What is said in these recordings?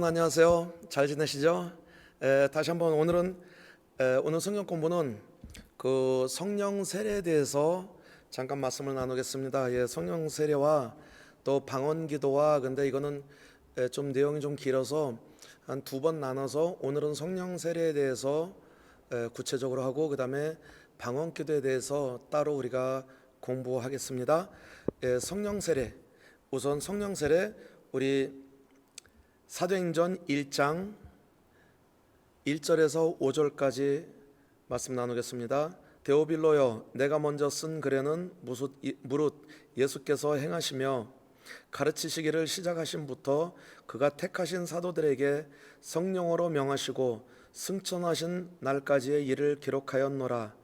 안녕하세요. 잘 지내시죠? 다시 한번 오늘 성경 공부는 그 성령 세례에 대해서 잠깐 말씀을 나누겠습니다. 성령 세례와 또 방언 기도와 근데 이거는 좀 내용이 좀 길어서 한 두 번 나눠서 오늘은 성령 세례에 대해서 구체적으로 하고 그다음에 방언 기도에 대해서 따로 우리가 공부하겠습니다. 성령 세례, 우선 성령 세례 우리 사도행전 1장 1절에서 5절까지 말씀 나누겠습니다. 데오빌로여, 내가 먼저 쓴 글에는 무릇 예수께서 행하시며 가르치시기를 시작하신부터 그가 택하신 사도들에게 성령으로 명하시고 승천하신 날까지의 일을 기록하였노라.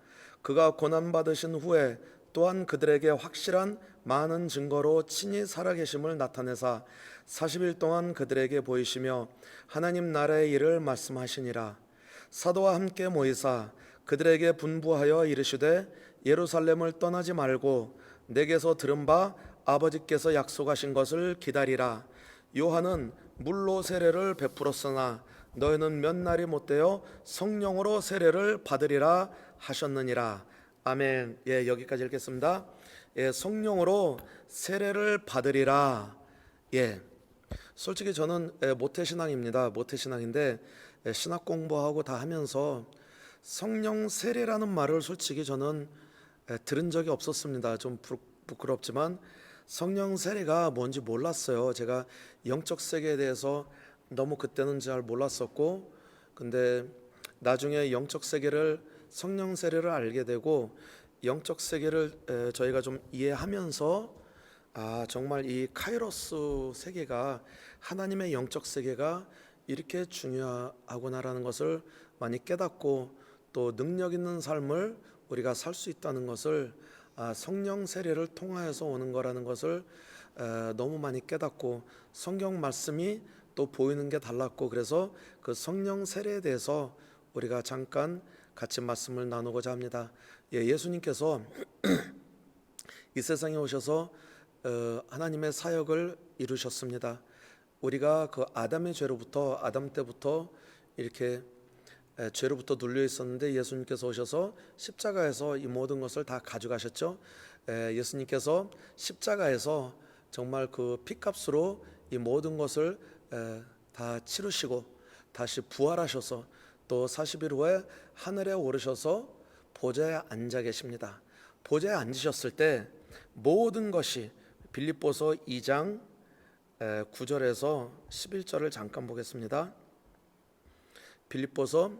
그가 고난받으신 후에 또한 그들에게 확실한 많은 증거로 친히 살아계심을 나타내사 40일 동안 그들에게 보이시며 하나님 나라의 일을 말씀하시니라. 사도와 함께 모이사 그들에게 분부하여 이르시되 예루살렘을 떠나지 말고 내게서 들은 바 아버지께서 약속하신 것을 기다리라. 요한은 물로 세례를 베풀었으나 너희는 몇 날이 못되어 성령으로 세례를 받으리라 하셨느니라. 아멘. 여기까지 읽겠습니다. 성령으로 세례를 받으리라. 솔직히 저는 모태신앙입니다. 모태신앙인데 신학 공부하고 다 하면서 성령 세례라는 말을 솔직히 저는 들은 적이 없었습니다. 좀 부끄럽지만 성령 세례가 뭔지 몰랐어요. 제가 영적 세계에 대해서 너무 그때는 잘 몰랐었고, 근데 나중에 영적 세계를 성령 세례를 알게 되고 영적 세계를 저희가 좀 이해하면서 정말 이 카이로스 세계가 하나님의 영적 세계가 이렇게 중요하구나라는 것을 많이 깨닫고 또 능력 있는 삶을 우리가 살 수 있다는 것을 성령 세례를 통하여서 오는 거라는 것을 너무 많이 깨닫고 성경 말씀이 또 보이는 게 달랐고 그래서 그 성령 세례에 대해서 우리가 잠깐 같이 말씀을 나누고자 합니다. 예수님께서 이 세상에 오셔서 하나님의 사역을 이루셨습니다. 우리가 그 아담 때부터 이렇게 죄로부터 눌려 있었는데 예수님께서 오셔서 십자가에서 이 모든 것을 다 가져가셨죠. 예수님께서 십자가에서 정말 그 피값으로 이 모든 것을 다 치르시고 다시 부활하셔서 또 40일 후에 하늘에 오르셔서 보좌에 앉아 계십니다. 보좌에 앉으셨을 때 모든 것이 빌립보서 2장 9절에서 11절을 잠깐 보겠습니다. 빌립보서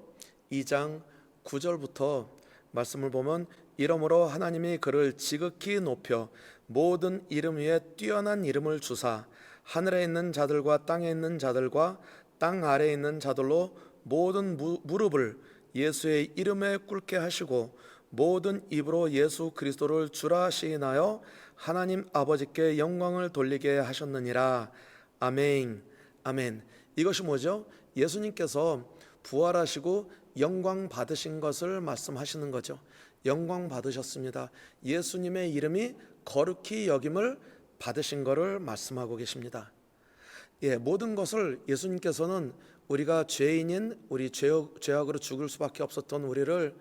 2장 9절부터 말씀을 보면 이러므로 하나님이 그를 지극히 높여 모든 이름 위에 뛰어난 이름을 주사 하늘에 있는 자들과 땅에 있는 자들과 땅 아래에 있는 자들로 모든 무릎을 예수의 이름에 꿇게 하시고 모든 입으로 예수 그리스도를 주라 시인하여 하나님 아버지께 영광을 돌리게 하셨느니라. 아멘. 아멘. 이것이 뭐죠? 예수님께서 부활하시고 영광 받으신 것을 말씀하시는 거죠. 영광 받으셨습니다. 예수님의 이름이 거룩히 여김을 받으신 것을 말씀하고 계십니다. 모든 것을 예수님께서는 우리가 죄인인 우리 죄악으로 죽을 수밖에 없었던 우리를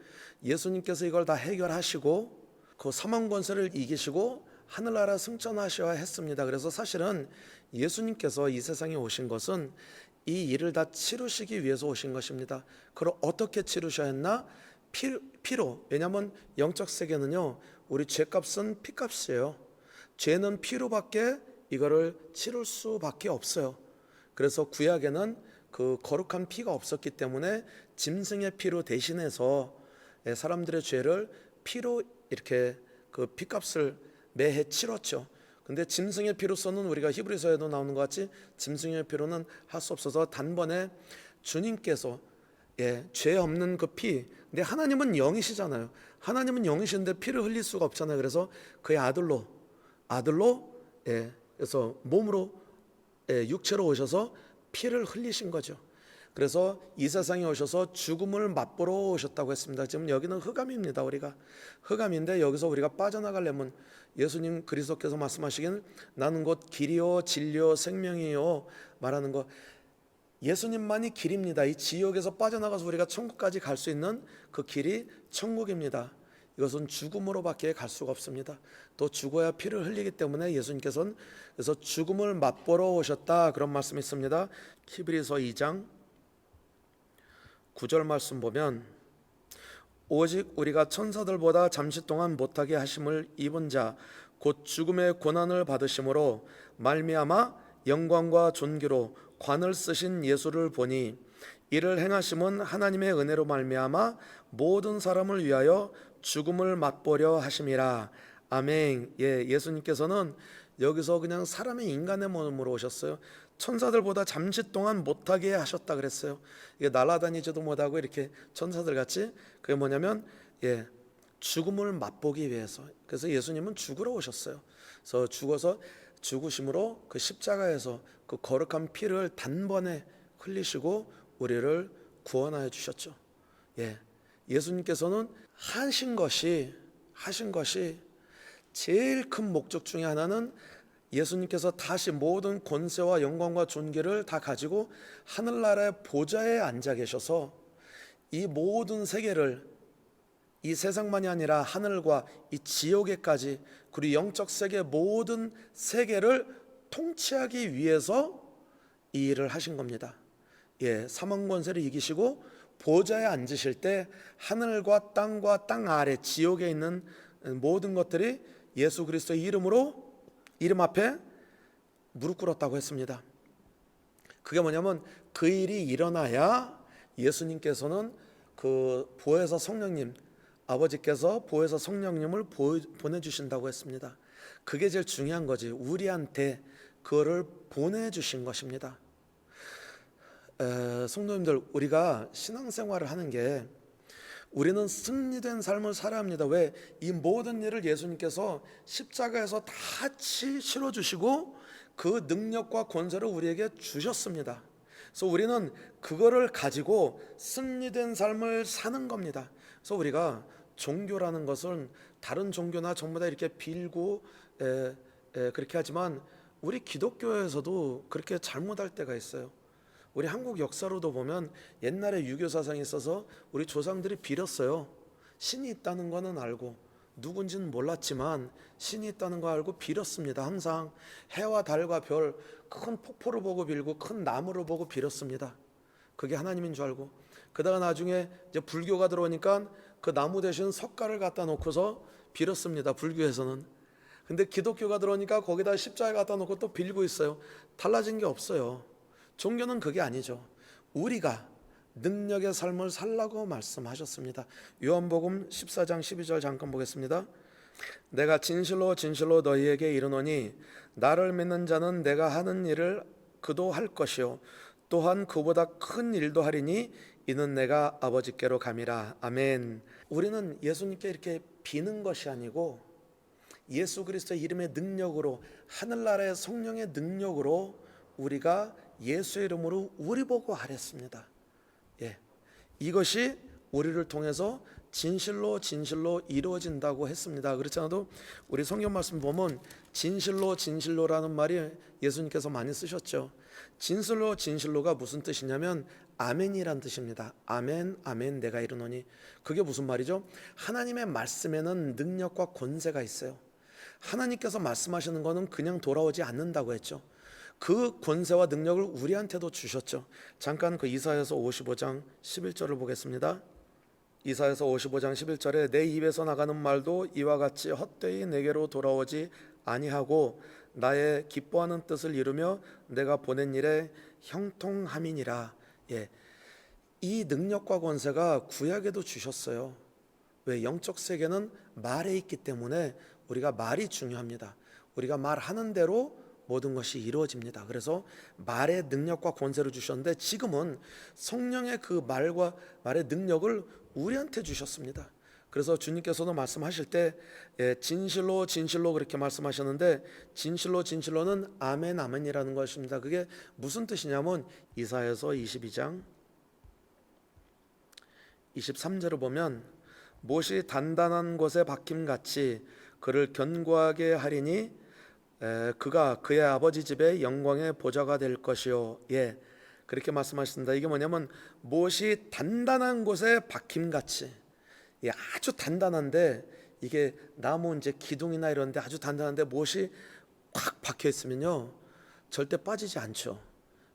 예수님께서 이걸 다 해결하시고 그 사망 권세를 이기시고 하늘나라 승천하셔야 했습니다. 그래서 사실은 예수님께서 이 세상에 오신 것은 이 일을 다 치르시기 위해서 오신 것입니다. 그럼 어떻게 치르셔야 했나? 피로. 왜냐하면 영적 세계는요, 우리 죄값은 피값이에요. 죄는 피로밖에 이거를 치를 수밖에 없어요. 그래서 구약에는 그 거룩한 피가 없었기 때문에 짐승의 피로 대신해서 사람들의 죄를 피로 이렇게 그 피값을 매해 치렀죠. 근데 짐승의 피로서는 우리가 히브리서에도 나오는 것 같이 짐승의 피로는 할 수 없어서 단번에 주님께서 죄 없는 그 피, 근데 하나님은 영이시잖아요. 하나님은 영이신데 피를 흘릴 수가 없잖아요. 그래서 그의 아들로 그래서 몸으로 육체로 오셔서 피를 흘리신 거죠. 그래서 이 세상에 오셔서 죽음을 맛보러 오셨다고 했습니다. 지금 여기는 흑암입니다. 우리가 흑암인데 여기서 우리가 빠져나가려면 예수님 그리스도께서 말씀하시기는 나는 곧 길이요 진리요 생명이요 말하는 거 예수님만이 길입니다. 이 지옥에서 빠져나가서 우리가 천국까지 갈 수 있는 그 길이 천국입니다. 이것은 죽음으로밖에 갈 수가 없습니다. 또 죽어야 피를 흘리기 때문에 예수님께서는 그래서 죽음을 맛보러 오셨다, 그런 말씀이 있습니다. 히브리서 2장 9절 말씀 보면, 오직 우리가 천사들보다 잠시 동안 못하게 하심을 입은 자 곧 죽음의 고난을 받으심으로 말미암아 영광과 존귀로 관을 쓰신 예수를 보니, 이를 행하심은 하나님의 은혜로 말미암아 모든 사람을 위하여 죽음을 맛보려 하심이라. 아멘. 예수님께서는 여기서 그냥 사람의 인간의 몸으로 오셨어요. 천사들보다 잠시 동안 못하게 하셨다 그랬어요. 이게 날아다니지도 못하고 이렇게 천사들 같이, 그게 뭐냐면 죽음을 맛보기 위해서. 그래서 예수님은 죽으러 오셨어요. 그래서 죽어서 죽으심으로 그 십자가에서 그 거룩한 피를 단번에 흘리시고 우리를 구원하여 주셨죠. 예수님께서는 하신 것이 제일 큰 목적 중에 하나는, 예수님께서 다시 모든 권세와 영광과 존귀를 다 가지고 하늘나라의 보좌에 앉아 계셔서 이 모든 세계를, 이 세상만이 아니라 하늘과 이 지옥에까지, 그리고 영적 세계 모든 세계를 통치하기 위해서 이 일을 하신 겁니다. 사망 권세를 이기시고 보좌에 앉으실 때 하늘과 땅과 땅 아래 지옥에 있는 모든 것들이 예수 그리스도의 이름으로, 이름 앞에 무릎 꿇었다고 했습니다. 그게 뭐냐면, 그 일이 일어나야 예수님께서는 그 보혜사 성령님, 아버지께서 보혜사 성령님을 보내주신다고 했습니다. 그게 제일 중요한 거지. 우리한테 그거를 보내주신 것입니다. 성도님들, 우리가 신앙생활을 하는 게, 우리는 승리된 삶을 살아야 합니다. 왜? 이 모든 일을 예수님께서 십자가에서 다 치러주시고 그 능력과 권세를 우리에게 주셨습니다. 그래서 우리는 그거를 가지고 승리된 삶을 사는 겁니다. 그래서 우리가 종교라는 것은 다른 종교나 전부 다 이렇게 빌고 그렇게 하지만, 우리 기독교에서도 그렇게 잘못할 때가 있어요. 우리 한국 역사로도 보면 옛날에 유교 사상이 있어서 우리 조상들이 빌었어요. 신이 있다는 거는 알고, 누군지는 몰랐지만 신이 있다는 거 알고 빌었습니다. 항상 해와 달과 별, 큰 폭포를 보고 빌고 큰 나무를 보고 빌었습니다. 그게 하나님인 줄 알고. 그러다가 나중에 이제 불교가 들어오니까 그 나무 대신 석가를 갖다 놓고서 빌었습니다. 불교에서는. 근데 기독교가 들어오니까 거기다 십자가 갖다 놓고 또 빌고 있어요. 달라진 게 없어요. 종교는 그게 아니죠. 우리가 능력의 삶을 살라고 말씀하셨습니다. 요한복음 14장 12절 잠깐 보겠습니다. 내가 진실로 진실로 너희에게 이르노니 나를 믿는 자는 내가 하는 일을 그도 할 것이요 또한 그보다 큰 일도 하리니 이는 내가 아버지께로 감이라. 아멘. 우리는 예수님께 이렇게 비는 것이 아니고 예수 그리스도의 이름의 능력으로, 하늘나라의 성령의 능력으로 우리가 예수의 이름으로 우리 보고 하랬습니다. 이것이 우리를 통해서 진실로 진실로 이루어진다고 했습니다. 그렇지 않아도 우리 성경 말씀 보면 진실로 진실로라는 말이 예수님께서 많이 쓰셨죠. 진실로 진실로가 무슨 뜻이냐면 아멘이란 뜻입니다. 아멘 아멘 내가 이르노니. 그게 무슨 말이죠? 하나님의 말씀에는 능력과 권세가 있어요. 하나님께서 말씀하시는 거는 그냥 돌아오지 않는다고 했죠. 그 권세와 능력을 우리한테도 주셨죠. 잠깐 그 이사야서 55장 11절을 보겠습니다. 이사야서 55장 11절에 내 입에서 나가는 말도 이와 같이 헛되이 내게로 돌아오지 아니하고 나의 기뻐하는 뜻을 이루며 내가 보낸 일에 형통함이니라. 이 능력과 권세가 구약에도 주셨어요. 왜? 영적 세계는 말에 있기 때문에 우리가 말이 중요합니다. 우리가 말하는 대로 모든 것이 이루어집니다. 그래서 말의 능력과 권세를 주셨는데 지금은 성령의 그 말과 말의 능력을 우리한테 주셨습니다. 그래서 주님께서도 말씀하실 때 진실로 진실로 그렇게 말씀하셨는데, 진실로 진실로는 아멘 아멘이라는 것입니다. 그게 무슨 뜻이냐면 이사야서 22장 23절을 보면 못이 단단한 곳에 박힘같이 그를 견고하게 하리니 그가 그의 아버지 집의 영광의 보좌가 될 것이요. 그렇게 말씀하신다. 이게 뭐냐면 못이 단단한 곳에 박힘같이, 아주 단단한데, 이게 나무 이제 기둥이나 이런데 아주 단단한데 못이 꽉 박혀 있으면요 절대 빠지지 않죠.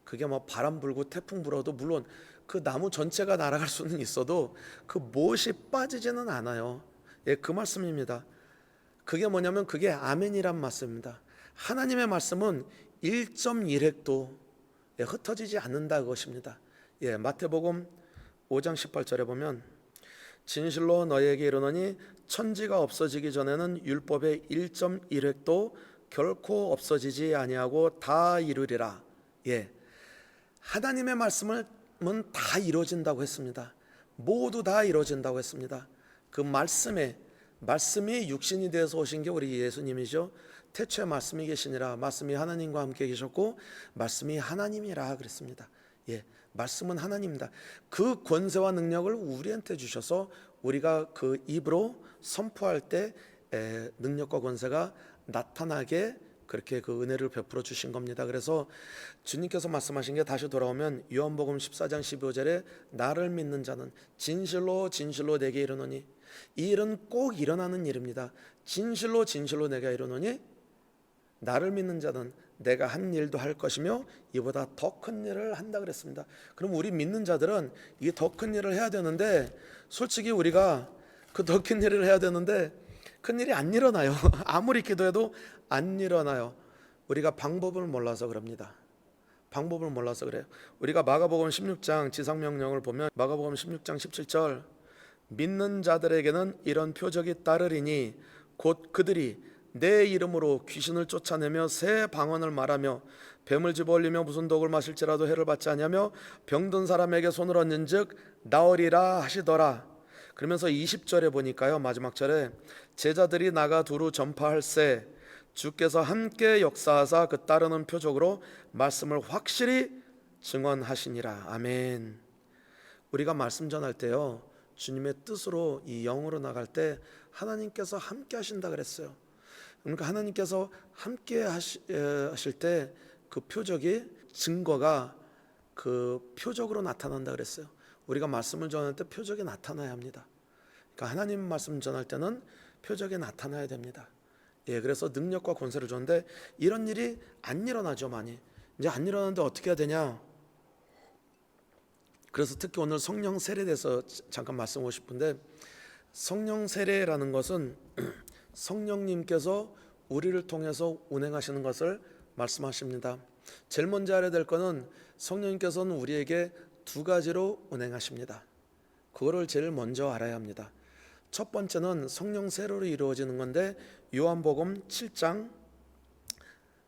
그게 뭐 바람 불고 태풍 불어도 물론 그 나무 전체가 날아갈 수는 있어도 그 못이 빠지지는 않아요. 그 말씀입니다. 그게 뭐냐면 그게 아멘이란 말씀입니다. 하나님의 말씀은 1.1획도 흩어지지 않는다 그것입니다. 마태복음 5장 18절에 보면 진실로 너희에게 이르노니 천지가 없어지기 전에는 율법의 1.1획도 결코 없어지지 아니하고 다 이루리라. 하나님의 말씀은 다 이루어진다고 했습니다. 모두 다 이루어진다고 했습니다. 그 말씀이 육신이 되어서 오신 게 우리 예수님이죠. 태초에 말씀이 계시니라. 말씀이 하나님과 함께 계셨고 말씀이 하나님이라 그랬습니다. 말씀은 하나님입니다. 그 권세와 능력을 우리한테 주셔서 우리가 그 입으로 선포할 때 능력과 권세가 나타나게 그렇게 그 은혜를 베풀어 주신 겁니다. 그래서 주님께서 말씀하신 게 다시 돌아오면 요한복음 14장 15절에 나를 믿는 자는 진실로 진실로 내게 이르노니, 이 일은 꼭 일어나는 일입니다. 진실로 진실로 내가 이르노니 나를 믿는 자는 내가 한 일도 할 것이며 이보다 더 큰 일을 한다 그랬습니다. 그럼 우리 믿는 자들은 이 더 큰 일을 해야 되는데, 솔직히 우리가 그 더 큰 일을 해야 되는데 큰 일이 안 일어나요. 아무리 기도해도 안 일어나요. 우리가 방법을 몰라서 그럽니다. 방법을 몰라서 그래요. 우리가 마가복음 16장 지상명령을 보면 마가복음 16장 17절 믿는 자들에게는 이런 표적이 따르리니 곧 그들이 내 이름으로 귀신을 쫓아내며 새 방언을 말하며 뱀을 집어올리며 무슨 독을 마실지라도 해를 받지 아니하며 병든 사람에게 손을 얹은즉 나으리라 하시더라. 그러면서 20절에 보니까요, 마지막 절에 제자들이 나가 두루 전파할세 주께서 함께 역사하사 그 따르는 표적으로 말씀을 확실히 증언하시니라. 아멘. 우리가 말씀 전할 때요, 주님의 뜻으로 이 영으로 나갈 때 하나님께서 함께 하신다 그랬어요. 그러니까 하나님께서 함께 하실 때 그 표적이, 증거가 그 표적으로 나타난다 그랬어요. 우리가 말씀을 전할 때 표적이 나타나야 합니다. 그러니까 하나님 말씀 전할 때는 표적이 나타나야 됩니다. 그래서 능력과 권세를 줬는데 이런 일이 안 일어나죠. 많이 이제 안 일어나는데 어떻게 해야 되냐. 그래서 특히 오늘 성령 세례에 대해서 잠깐 말씀하고 싶은데, 성령 세례라는 것은 성령님께서 우리를 통해서 운행하시는 것을 말씀하십니다. 제일 먼저 알아야 될 것은 성령님께서는 우리에게 두 가지로 운행하십니다. 그거를 제일 먼저 알아야 합니다. 첫 번째는 성령 세례로 이루어지는 건데 요한복음 7장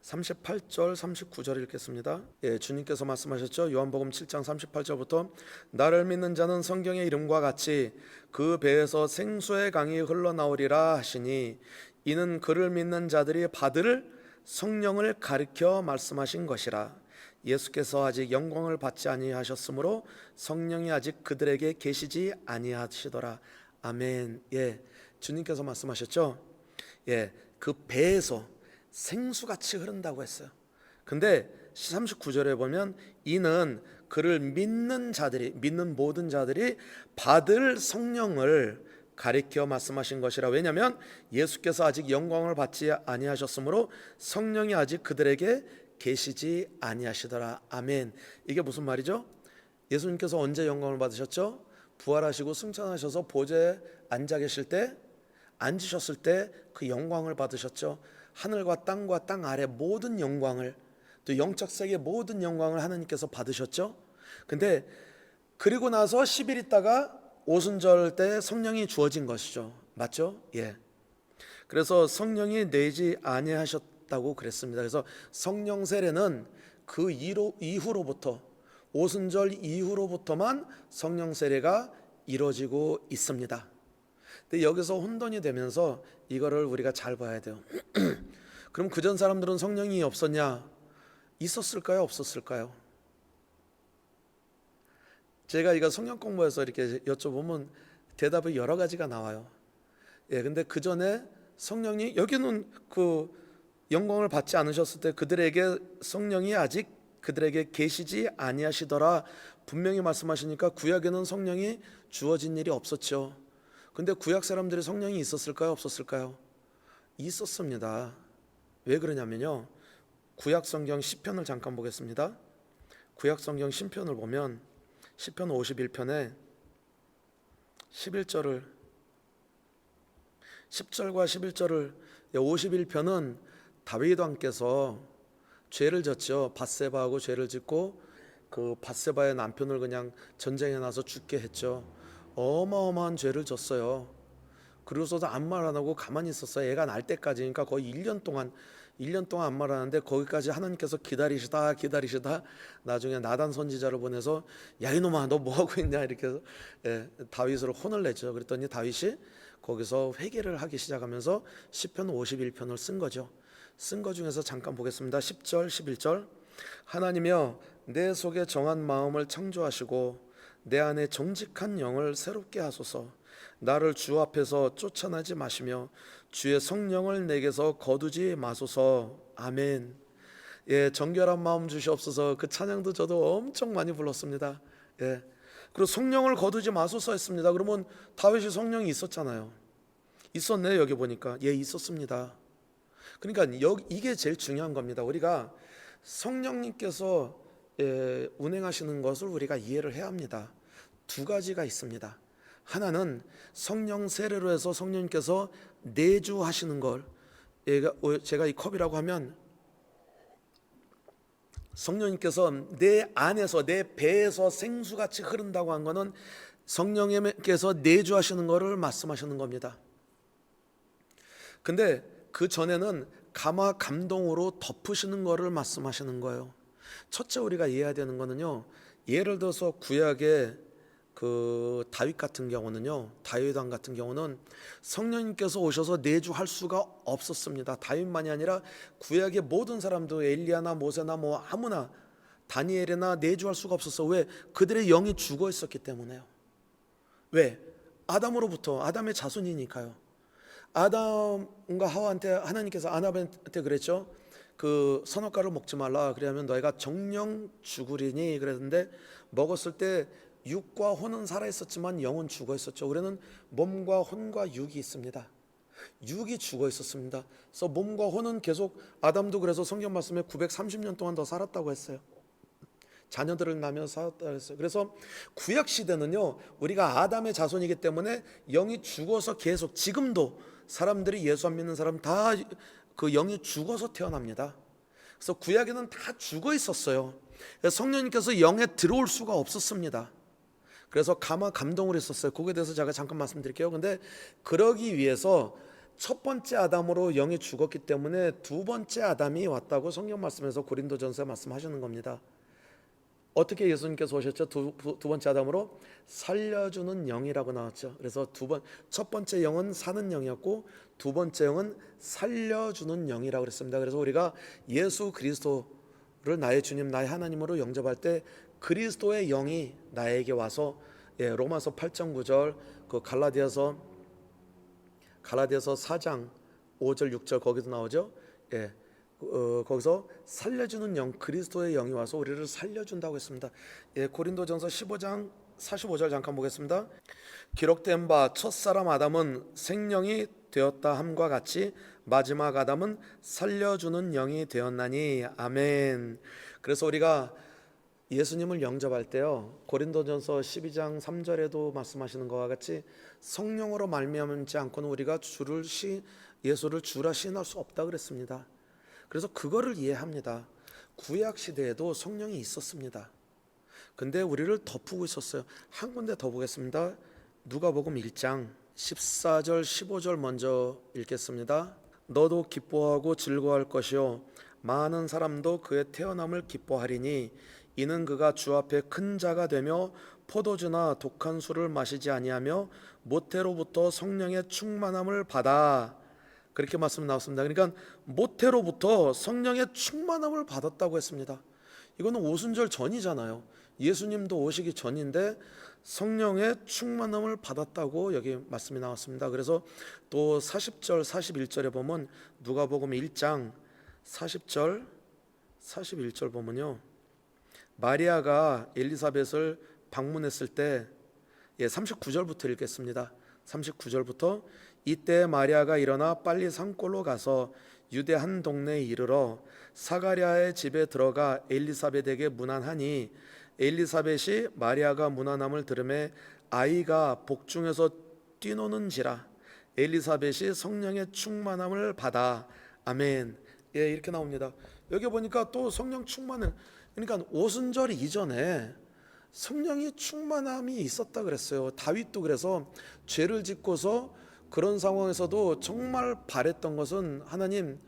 38절 39절 읽겠습니다. 주님께서 말씀하셨죠. 요한복음 7장 38절부터 나를 믿는 자는 성경의 이름과 같이 그 배에서 생수의 강이 흘러나오리라 하시니 이는 그를 믿는 자들이 받을 성령을 가리켜 말씀하신 것이라. 예수께서 아직 영광을 받지 아니하셨으므로 성령이 아직 그들에게 계시지 아니하시더라. 아멘. 주님께서 말씀하셨죠. 그 배에서 생수같이 흐른다고 했어요. 근데 39절에 보면 이는 그를 믿는 자들이, 믿는 모든 자들이 받을 성령을 가리켜 말씀하신 것이라. 왜냐하면 예수께서 아직 영광을 받지 아니하셨으므로 성령이 아직 그들에게 계시지 아니하시더라. 아멘. 이게 무슨 말이죠? 예수님께서 언제 영광을 받으셨죠? 부활하시고 승천하셔서 보좌에 앉아 계실 때, 앉으셨을 때 그 영광을 받으셨죠. 하늘과 땅과 땅 아래 모든 영광을, 또 영적 세계 모든 영광을 하나님께서 받으셨죠. 근데 그리고 나서 10일 있다가 오순절 때 성령이 주어진 것이죠. 맞죠? 그래서 성령이 내지 아니하셨다고 그랬습니다. 그래서 성령 세례는 그 이후로부터, 오순절 이후로부터만 성령 세례가 이루어지고 있습니다. 근데 여기서 혼돈이 되면서 이거를 우리가 잘 봐야 돼요. 그럼 그전 사람들은 성령이 없었냐? 있었을까요? 없었을까요? 제가 이거 성경 공부해서 이렇게 여쭤보면 대답이 여러 가지가 나와요. 근데 그 전에 성령이, 여기는 그 영광을 받지 않으셨을 때 그들에게 성령이 아직 그들에게 계시지 아니하시더라. 분명히 말씀하시니까 구약에는 성령이 주어진 일이 없었죠. 근데 구약 사람들이 성령이 있었을까요, 없었을까요? 있었습니다. 왜 그러냐면요, 구약 성경 시편을 잠깐 보겠습니다. 구약 성경 시편을 보면 시편 51편에 11절을 10절과 11절을 51편은 다윗 왕께서 죄를 졌죠. 밧세바하고 죄를 짓고 그 밧세바의 남편을 그냥 전쟁에 나서 죽게 했죠. 어마어마한 죄를 졌어요. 그러고서도 아무 말 안 하고 가만히 있었어요. 애가 날 때까지. 그러니까 거의 1년 동안 아무 말 안 하는데, 거기까지 하나님께서 기다리시다 나중에 나단 선지자를 보내서 야 이놈아 너 뭐하고 있냐 이렇게 해서 다윗으로 혼을 냈죠. 그랬더니 다윗이 거기서 회개를 하기 시작하면서 시편 51편을 쓴 거죠. 쓴 거 중에서 잠깐 보겠습니다. 10절 11절. 하나님이여 내 속에 정한 마음을 창조하시고 내 안에 정직한 영을 새롭게 하소서. 나를 주 앞에서 쫓아나지 마시며 주의 성령을 내게서 거두지 마소서. 아멘. 정결한 마음 주시옵소서. 그 찬양도 저도 엄청 많이 불렀습니다. 그리고 성령을 거두지 마소서 했습니다. 그러면 다윗이 성령이 있었잖아요. 있었네. 여기 보니까 있었습니다. 그러니까 이게 제일 중요한 겁니다. 우리가 성령님께서 운행하시는 것을 우리가 이해를 해야 합니다. 두 가지가 있습니다. 하나는 성령 세례로 해서 성령님께서 내주하시는 걸, 제가 이 컵이라고 하면 성령님께서 내 안에서 내 배에서 생수같이 흐른다고 한 거는 성령님께서 내주하시는 것을 말씀하시는 겁니다. 근데 그 전에는 감화 감동으로 덮으시는 것을 말씀하시는 거예요. 첫째 우리가 이해해야 되는 거는요, 예를 들어서 구약의 그 다윗 같은 경우는요, 다윗 왕 같은 경우는 성령님께서 오셔서 내주할 수가 없었습니다. 다윗만이 아니라 구약의 모든 사람도 엘리야나 모세나 뭐 아무나 다니엘이나 내주할 수가 없었어. 왜? 그들의 영이 죽어 있었기 때문에요. 왜? 아담으로부터, 아담의 자손이니까요. 아담과 하와한테 하나님께서 아담한테 그랬죠. 그 선악과를 먹지 말라. 그러면 너희가 정령 죽으리니 그랬는데, 먹었을 때 육과 혼은 살아 있었지만 영은 죽어 있었죠. 우리는 몸과 혼과 육이 있습니다. 육이 죽어 있었습니다. 그래서 몸과 혼은 계속, 아담도 그래서 성경 말씀에 930년 동안 더 살았다고 했어요. 자녀들을 낳으며 살았다고 했어요. 그래서 구약 시대는요, 우리가 아담의 자손이기 때문에 영이 죽어서 계속, 지금도 사람들이 예수 안 믿는 사람 다 그 영이 죽어서 태어납니다. 그래서 구약에는 다 죽어 있었어요. 성령님께서 영에 들어올 수가 없었습니다. 그래서 감화 감동을 했었어요. 거기에 대해서 제가 잠깐 말씀드릴게요. 근데 그러기 위해서 첫 번째 아담으로 영이 죽었기 때문에 두 번째 아담이 왔다고 성경 말씀에서 고린도전서에 말씀하시는 겁니다. 어떻게 예수님께서 오셨죠? 두 번째 아담으로 살려주는 영이라고 나왔죠. 그래서 첫 번째 영은 사는 영이었고 두 번째 영은 살려주는 영이라고 그랬습니다. 그래서 우리가 예수 그리스도를 나의 주님, 나의 하나님으로 영접할 때 그리스도의 영이 나에게 와서, 로마서 8장 9절, 그 갈라디아서 4장 5절 6절 거기도 나오죠. 거기서 살려주는 영, 그리스도의 영이 와서 우리를 살려준다고 했습니다. 고린도전서 15장 45절 잠깐 보겠습니다. 기록된 바 첫사람 아담은 생령이 되었다 함과 같이 마지막 아담은 살려주는 영이 되었나니. 아멘. 그래서 우리가 예수님을 영접할 때요, 고린도전서 12장 3절에도 말씀하시는 것과 같이 성령으로 말미암지 않고는 우리가 예수를 주라 시인할 수 없다 그랬습니다. 그래서 그거를 이해합니다. 구약 시대에도 성령이 있었습니다. 근데 우리를 덮고 있었어요. 한 군데 더 보겠습니다. 누가복음 1장 14절 15절 먼저 읽겠습니다. 너도 기뻐하고 즐거워할 것이요 많은 사람도 그의 태어남을 기뻐하리니 이는 그가 주 앞에 큰 자가 되며 포도주나 독한 술을 마시지 아니하며 모태로부터 성령의 충만함을 받아. 그렇게 말씀 나왔습니다. 그러니까 모태로부터 성령의 충만함을 받았다고 했습니다. 이거는 오순절 전이잖아요. 예수님도 오시기 전인데 성령의 충만함을 받았다고 여기 말씀이 나왔습니다. 그래서 또 40절 41절에 보면 누가복음 1장 40절 41절 보면요, 마리아가 엘리사벳을 방문했을 때 39절부터 읽겠습니다. 39절부터 이때 마리아가 일어나 빨리 산골로 가서 유대 한 동네에 이르러 사가랴의 집에 들어가 엘리사벳에게 문안하니 엘리사벳이 마리아가 문안함을 들으매 아이가 복중에서 뛰노는지라 엘리사벳이 성령의 충만함을 받아 아멘. 이렇게 나옵니다. 여기 보니까 또 성령 충만을, 그러니까 오순절 이전에 성령이 충만함이 있었다 그랬어요. 다윗도 그래서 죄를 짓고서 그런 상황에서도 정말 바랬던 것은 하나님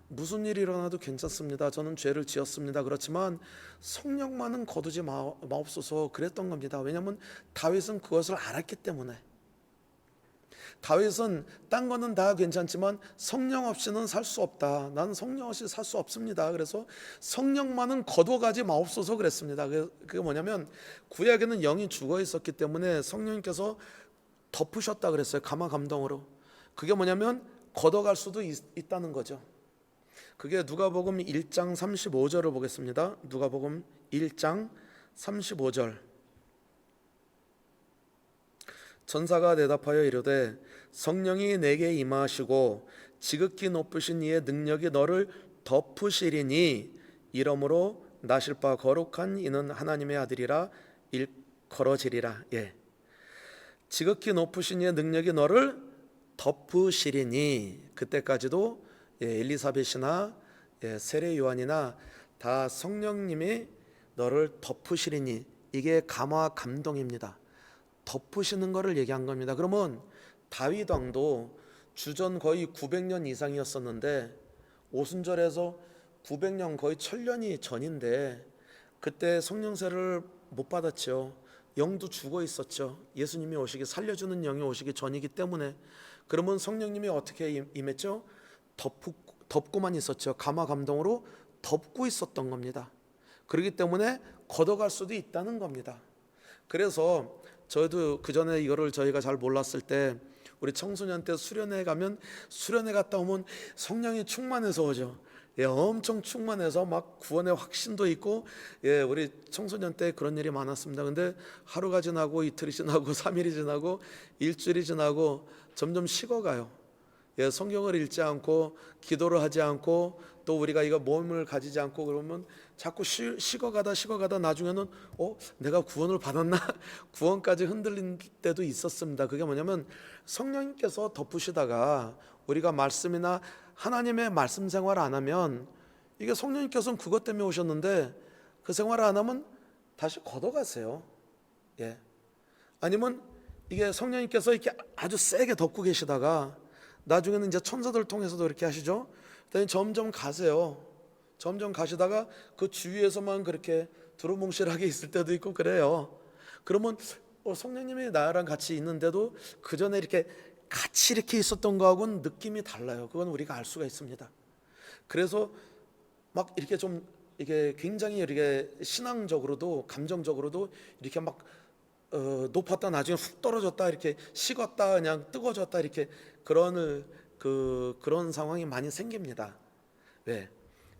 무슨 일이 일어나도 괜찮습니다. 저는 죄를 지었습니다. 그렇지만 성령만은 거두지 마옵소서 그랬던 겁니다. 왜냐하면 다윗은 그것을 알았기 때문에. 다윗은 딴 거는 다 괜찮지만 성령 없이는 살 수 없다. 나는 성령 없이 살 수 없습니다. 그래서 성령만은 거둬가지 마옵소서 그랬습니다. 그게 뭐냐면 구약에는 영이 죽어 있었기 때문에 성령님께서 덮으셨다 그랬어요. 감화 감동으로. 그게 뭐냐면 걷어갈 수도 있다는 거죠. 그게 누가복음 1장 35절을 보겠습니다. 누가복음 1장 35절. 천사가 대답하여 이르되 성령이 내게 임하시고 지극히 높으신 이의 능력이 너를 덮으시리니 이러므로 나실 바 거룩한 이는 하나님의 아들이라 일컬어지리라. 지극히 높으신 이의 능력이 너를 덮으시리니, 그때까지도 엘리사벳이나 세례 요한이나 다 성령님이 너를 덮으시리니, 이게 감화 감동입니다. 덮으시는 것을 얘기한 겁니다. 그러면 다윗 왕도 주전 거의 900년 이상이었었는데 오순절에서 900년 거의 1000년이 전인데 그때 성령세를 못 받았죠. 영도 죽어 있었죠. 예수님이 오시기, 살려주는 영이 오시기 전이기 때문에. 그러면 성령님이 어떻게 임했죠? 덮고만 있었죠. 감화 감동으로 덮고 있었던 겁니다. 그렇기 때문에 걷어갈 수도 있다는 겁니다. 그래서 저도 그 전에 이거를 저희가 잘 몰랐을 때 우리 청소년 때 수련회 가면, 수련회 갔다 오면 성령이 충만해서 오죠. 엄청 충만해서 막 구원의 확신도 있고, 우리 청소년 때 그런 일이 많았습니다. 근데 하루가 지나고 이틀이 지나고 3일이 지나고 일주일이 지나고 점점 식어가요. 성경을 읽지 않고 기도를 하지 않고 또 우리가 이거 모험을 가지지 않고 그러면 자꾸 식어가다 나중에는 내가 구원을 받았나? 구원까지 흔들린 때도 있었습니다. 그게 뭐냐면 성령님께서 덮으시다가 우리가 말씀이나 하나님의 말씀 생활 안 하면, 이게 성령님께서는 그것 때문에 오셨는데 그 생활을 안 하면 다시 걷어가세요. 아니면 이게 성령님께서 이렇게 아주 세게 덮고 계시다가 나중에는 이제 천사들 통해서도 이렇게 하시죠. 그다음에 점점 가세요. 점점 가시다가 그 주위에서만 그렇게 두루뭉실하게 있을 때도 있고 그래요. 그러면 성령님이 나랑 같이 있는데도 그 전에 이렇게 같이 이렇게 있었던 거하고는 느낌이 달라요. 그건 우리가 알 수가 있습니다. 그래서 막 이렇게 좀 이게 굉장히 이렇게 신앙적으로도 감정적으로도 이렇게 막 높았다 나중에 훅 떨어졌다, 이렇게 식었다 그냥 뜨거워졌다, 이렇게 그런 상황이 많이 생깁니다. 왜?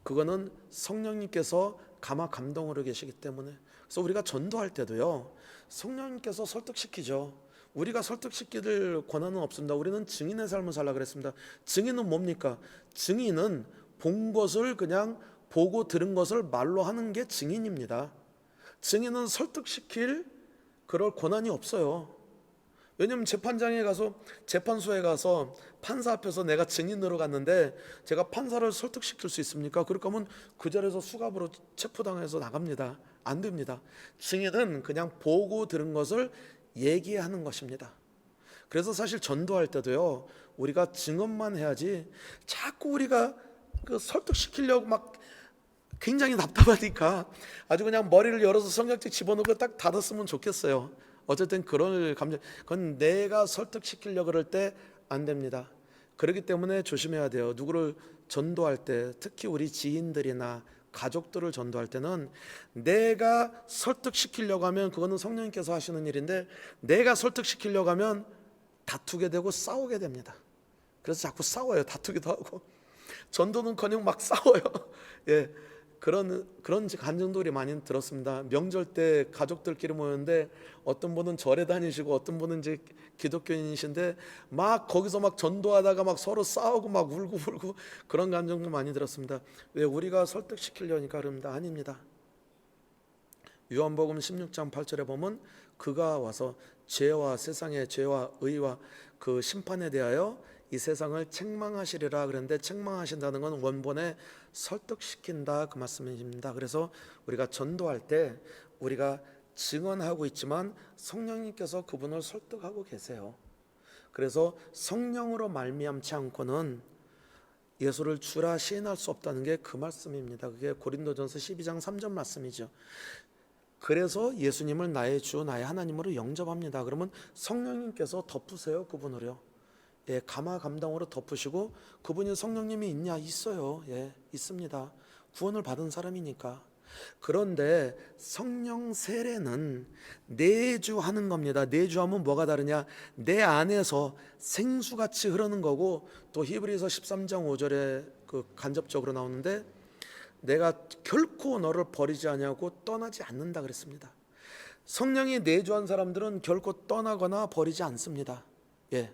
그거는 성령님께서 감화 감동으로 계시기 때문에. 그래서 우리가 전도할 때도요, 성령님께서 설득시키죠. 우리가 설득시킬 권한은 없습니다. 우리는 증인의 삶을 살라 그랬습니다. 증인은 뭡니까? 증인은 본 것을, 그냥 보고 들은 것을 말로 하는 게 증인입니다. 증인은 설득시킬 그럴 권한이 없어요. 왜냐하면 재판장에 가서, 재판소에 가서 판사 앞에서 내가 증인으로 갔는데 제가 판사를 설득시킬 수 있습니까? 그렇게 하면 그 자리에서 수갑으로 체포당해서 나갑니다. 안 됩니다. 증인은 그냥 보고 들은 것을 얘기하는 것입니다. 그래서 사실 전도할 때도요, 우리가 증언만 해야지 자꾸 우리가 그 설득시키려고 막 굉장히 답답하니까 아주 그냥 머리를 열어서 성경책 집어넣고 딱 닫았으면 좋겠어요. 어쨌든 그런 감정, 그건 내가 설득시키려고 그럴 때 안 됩니다. 그렇기 때문에 조심해야 돼요. 누구를 전도할 때, 특히 우리 지인들이나 가족들을 전도할 때는 내가 설득시키려고 하면 그거는 성령님께서 하시는 일인데, 내가 설득시키려고 하면 다투게 되고 싸우게 됩니다. 그래서 자꾸 싸워요. 다투기도 하고 전도는커녕 막 싸워요. 그런 감정들이 많이 들었습니다. 명절 때 가족들끼리 모였는데 어떤 분은 절에 다니시고 어떤 분은 이제 기독교인이신데 막 거기서 막 전도하다가 막 서로 싸우고 막 울고 그런 감정도 많이 들었습니다. 왜 우리가 설득시키려니까 그럽니다. 아닙니다. 요한복음 16장 8절에 보면 그가 와서 죄와 세상의 죄와 의와 그 심판에 대하여 이 세상을 책망하시리라 그랬는데, 책망하신다는 건 원본에 설득시킨다 그 말씀입니다. 그래서 우리가 전도할 때 우리가 증언하고 있지만 성령님께서 그분을 설득하고 계세요. 그래서 성령으로 말미암지 않고는 예수를 주라 시인할 수 없다는 게 그 말씀입니다. 그게 고린도전서 12장 3절 말씀이죠. 그래서 예수님을 나의 주 나의 하나님으로 영접합니다. 그러면 성령님께서 덮으세요. 그분을요. 예, 감화 감동으로 덮으시고, 그분이 성령님이 있냐? 있어요. 예, 있습니다. 구원을 받은 사람이니까. 그런데 성령 세례는 내주하는 겁니다. 내주하면 뭐가 다르냐? 내 안에서 생수같이 흐르는 거고, 또 히브리서 13장 5절에 그 간접적으로 나오는데 내가 결코 너를 버리지 아니하고 떠나지 않는다 그랬습니다. 성령이 내주한 사람들은 결코 떠나거나 버리지 않습니다. 예,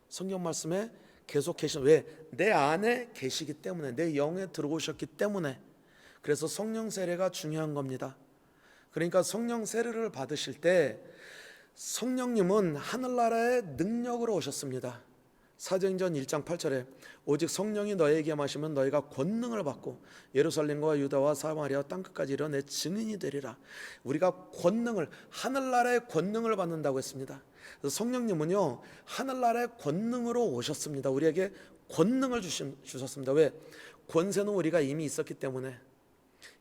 성경 말씀에 계속 계신, 왜? 내 안에 계시기 때문에, 내 영에 들어오셨기 때문에. 그래서 성령 세례가 중요한 겁니다. 그러니까 성령 세례를 받으실 때 성령님은 하늘나라의 능력으로 오셨습니다. 사도행전 1장 8절에 오직 성령이 너에게 마시면 너희가 권능을 받고 예루살렘과 유다와 사마리아 땅끝까지 이르러 내 증인이 되리라. 우리가 권능을, 하늘나라의 권능을 받는다고 했습니다. 그래서 성령님은요 하늘나라의 권능으로 오셨습니다. 우리에게 권능을 주셨습니다. 왜? 권세는 우리가 이미 있었기 때문에.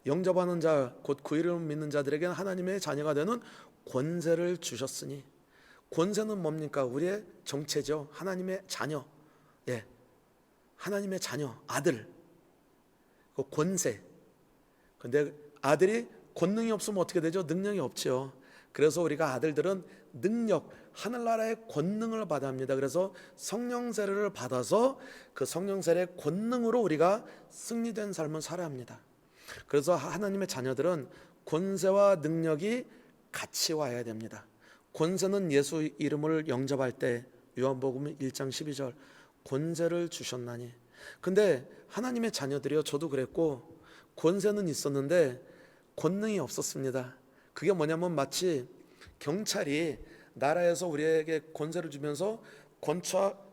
영접하는 자, 곧 그 이름을 믿는 자들에게는 하나님의 자녀가 되는 권세를 주셨으니, 권세는 뭡니까? 우리의 정체죠. 하나님의 자녀. 예, 하나님의 자녀, 아들. 그 권세. 근데 아들이 권능이 없으면 어떻게 되죠? 능력이 없죠. 그래서 우리가 아들들은 능력, 하늘나라의 권능을 받아야 합니다. 그래서 성령 세례를 받아서 그 성령 세례의 권능으로 우리가 승리된 삶을 살아야 합니다. 그래서 하나님의 자녀들은 권세와 능력이 같이 와야 됩니다. 권세는 예수 이름을 영접할 때 요한복음 1장 12절 권세를 주셨나니. 근데 하나님의 자녀들이요, 저도 그랬고, 권세는 있었는데 권능이 없었습니다. 그게 뭐냐면 마치 경찰이 나라에서 우리에게 권세를 주면서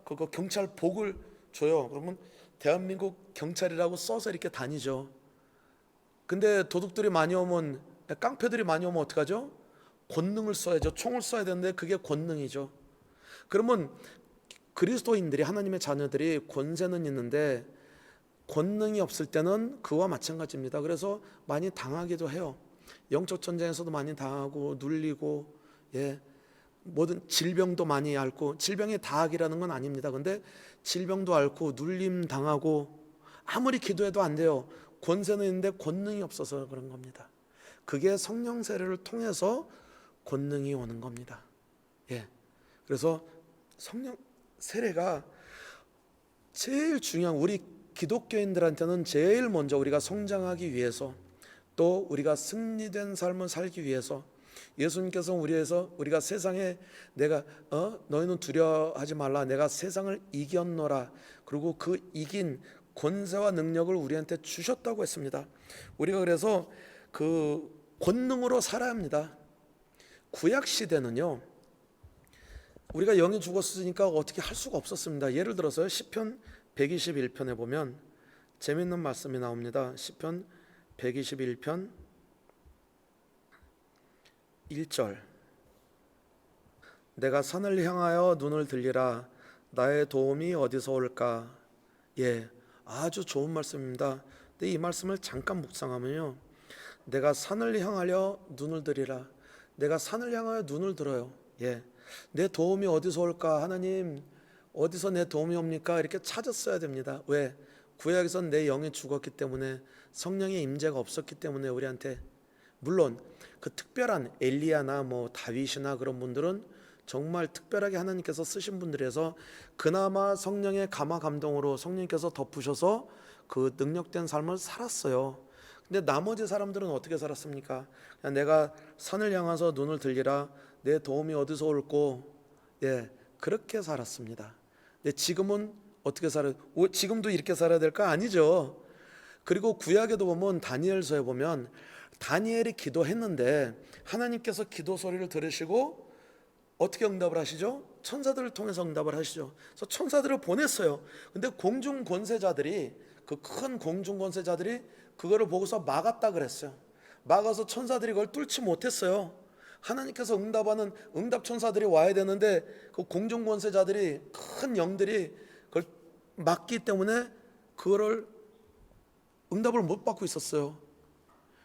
그거 경찰복을 줘요. 그러면 대한민국 경찰이라고 써서 이렇게 다니죠. 근데 도둑들이 많이 오면, 깡패들이 많이 오면 어떡하죠? 권능을 써야죠. 총을 써야 되는데 그게 권능이죠. 그러면 그리스도인들이, 하나님의 자녀들이 권세는 있는데 권능이 없을 때는 그와 마찬가지입니다. 그래서 많이 당하기도 해요. 영적 전쟁에서도 많이 당하고 눌리고, 예, 모든 질병도 많이 앓고. 질병이 다악이라는 건 아닙니다. 근데 질병도 앓고 눌림 당하고 아무리 기도해도 안 돼요. 권세는 있는데 권능이 없어서 그런 겁니다. 그게 성령 세례를 통해서 권능이 오는 겁니다. 예, 그래서 성령 세례가 제일 중요한, 우리 기독교인들한테는 제일 먼저 우리가 성장하기 위해서, 또 우리가 승리된 삶을 살기 위해서, 예수님께서 우리가 세상에 너희는 두려워하지 말라, 내가 세상을 이겼노라, 그리고 그 이긴 권세와 능력을 우리한테 주셨다고 했습니다. 우리가 그래서 그 권능으로 살아야 합니다. 구약 시대는요, 우리가 영이 죽었으니까 어떻게 할 수가 없었습니다. 예를 들어서 시편 121편에 보면 재밌는 말씀이 나옵니다. 시편 121편 1절, 내가 산을 향하여 눈을 들리라, 나의 도움이 어디서 올까. 예, 아주 좋은 말씀입니다. 근데 이 말씀을 잠깐 묵상하면요, 내가 산을 향하여 눈을 들이라, 내가 산을 향하여 눈을 들어요. 예, 내 도움이 어디서 올까? 하나님, 어디서 내 도움이 옵니까? 이렇게 찾았어야 됩니다. 왜? 구약에선 내 영이 죽었기 때문에, 성령의 임재가 없었기 때문에 우리한테. 물론 그 특별한 엘리야나 다윗이나 그런 분들은 정말 특별하게 하나님께서 쓰신 분들에서 그나마 성령의 감화 감동으로 성령께서 덮으셔서 그 능력된 삶을 살았어요. 근데 나머지 사람들은 어떻게 살았습니까? 그냥 내가 산을 향해서 눈을 들리라, 내 도움이 어디서 올꼬, 그렇게 살았습니다. 근데 지금은 어떻게 살아요? 지금도 이렇게 살아야 될까? 아니죠. 그리고 구약에도 보면 다니엘서에 보면 다니엘이 기도했는데 하나님께서 기도 소리를 들으시고 어떻게 응답을 하시죠? 천사들을 통해서 응답을 하시죠. 그래서 천사들을 보냈어요. 근데 공중 권세자들이, 그 큰 공중 권세자들이 그거를 보고서 막았다 그랬어요. 막아서 천사들이 그걸 뚫지 못했어요. 하나님께서 응답하는 응답 천사들이 와야 되는데 그 공중 권세자들이, 큰 영들이 그걸 막기 때문에 그거를 응답을 못 받고 있었어요.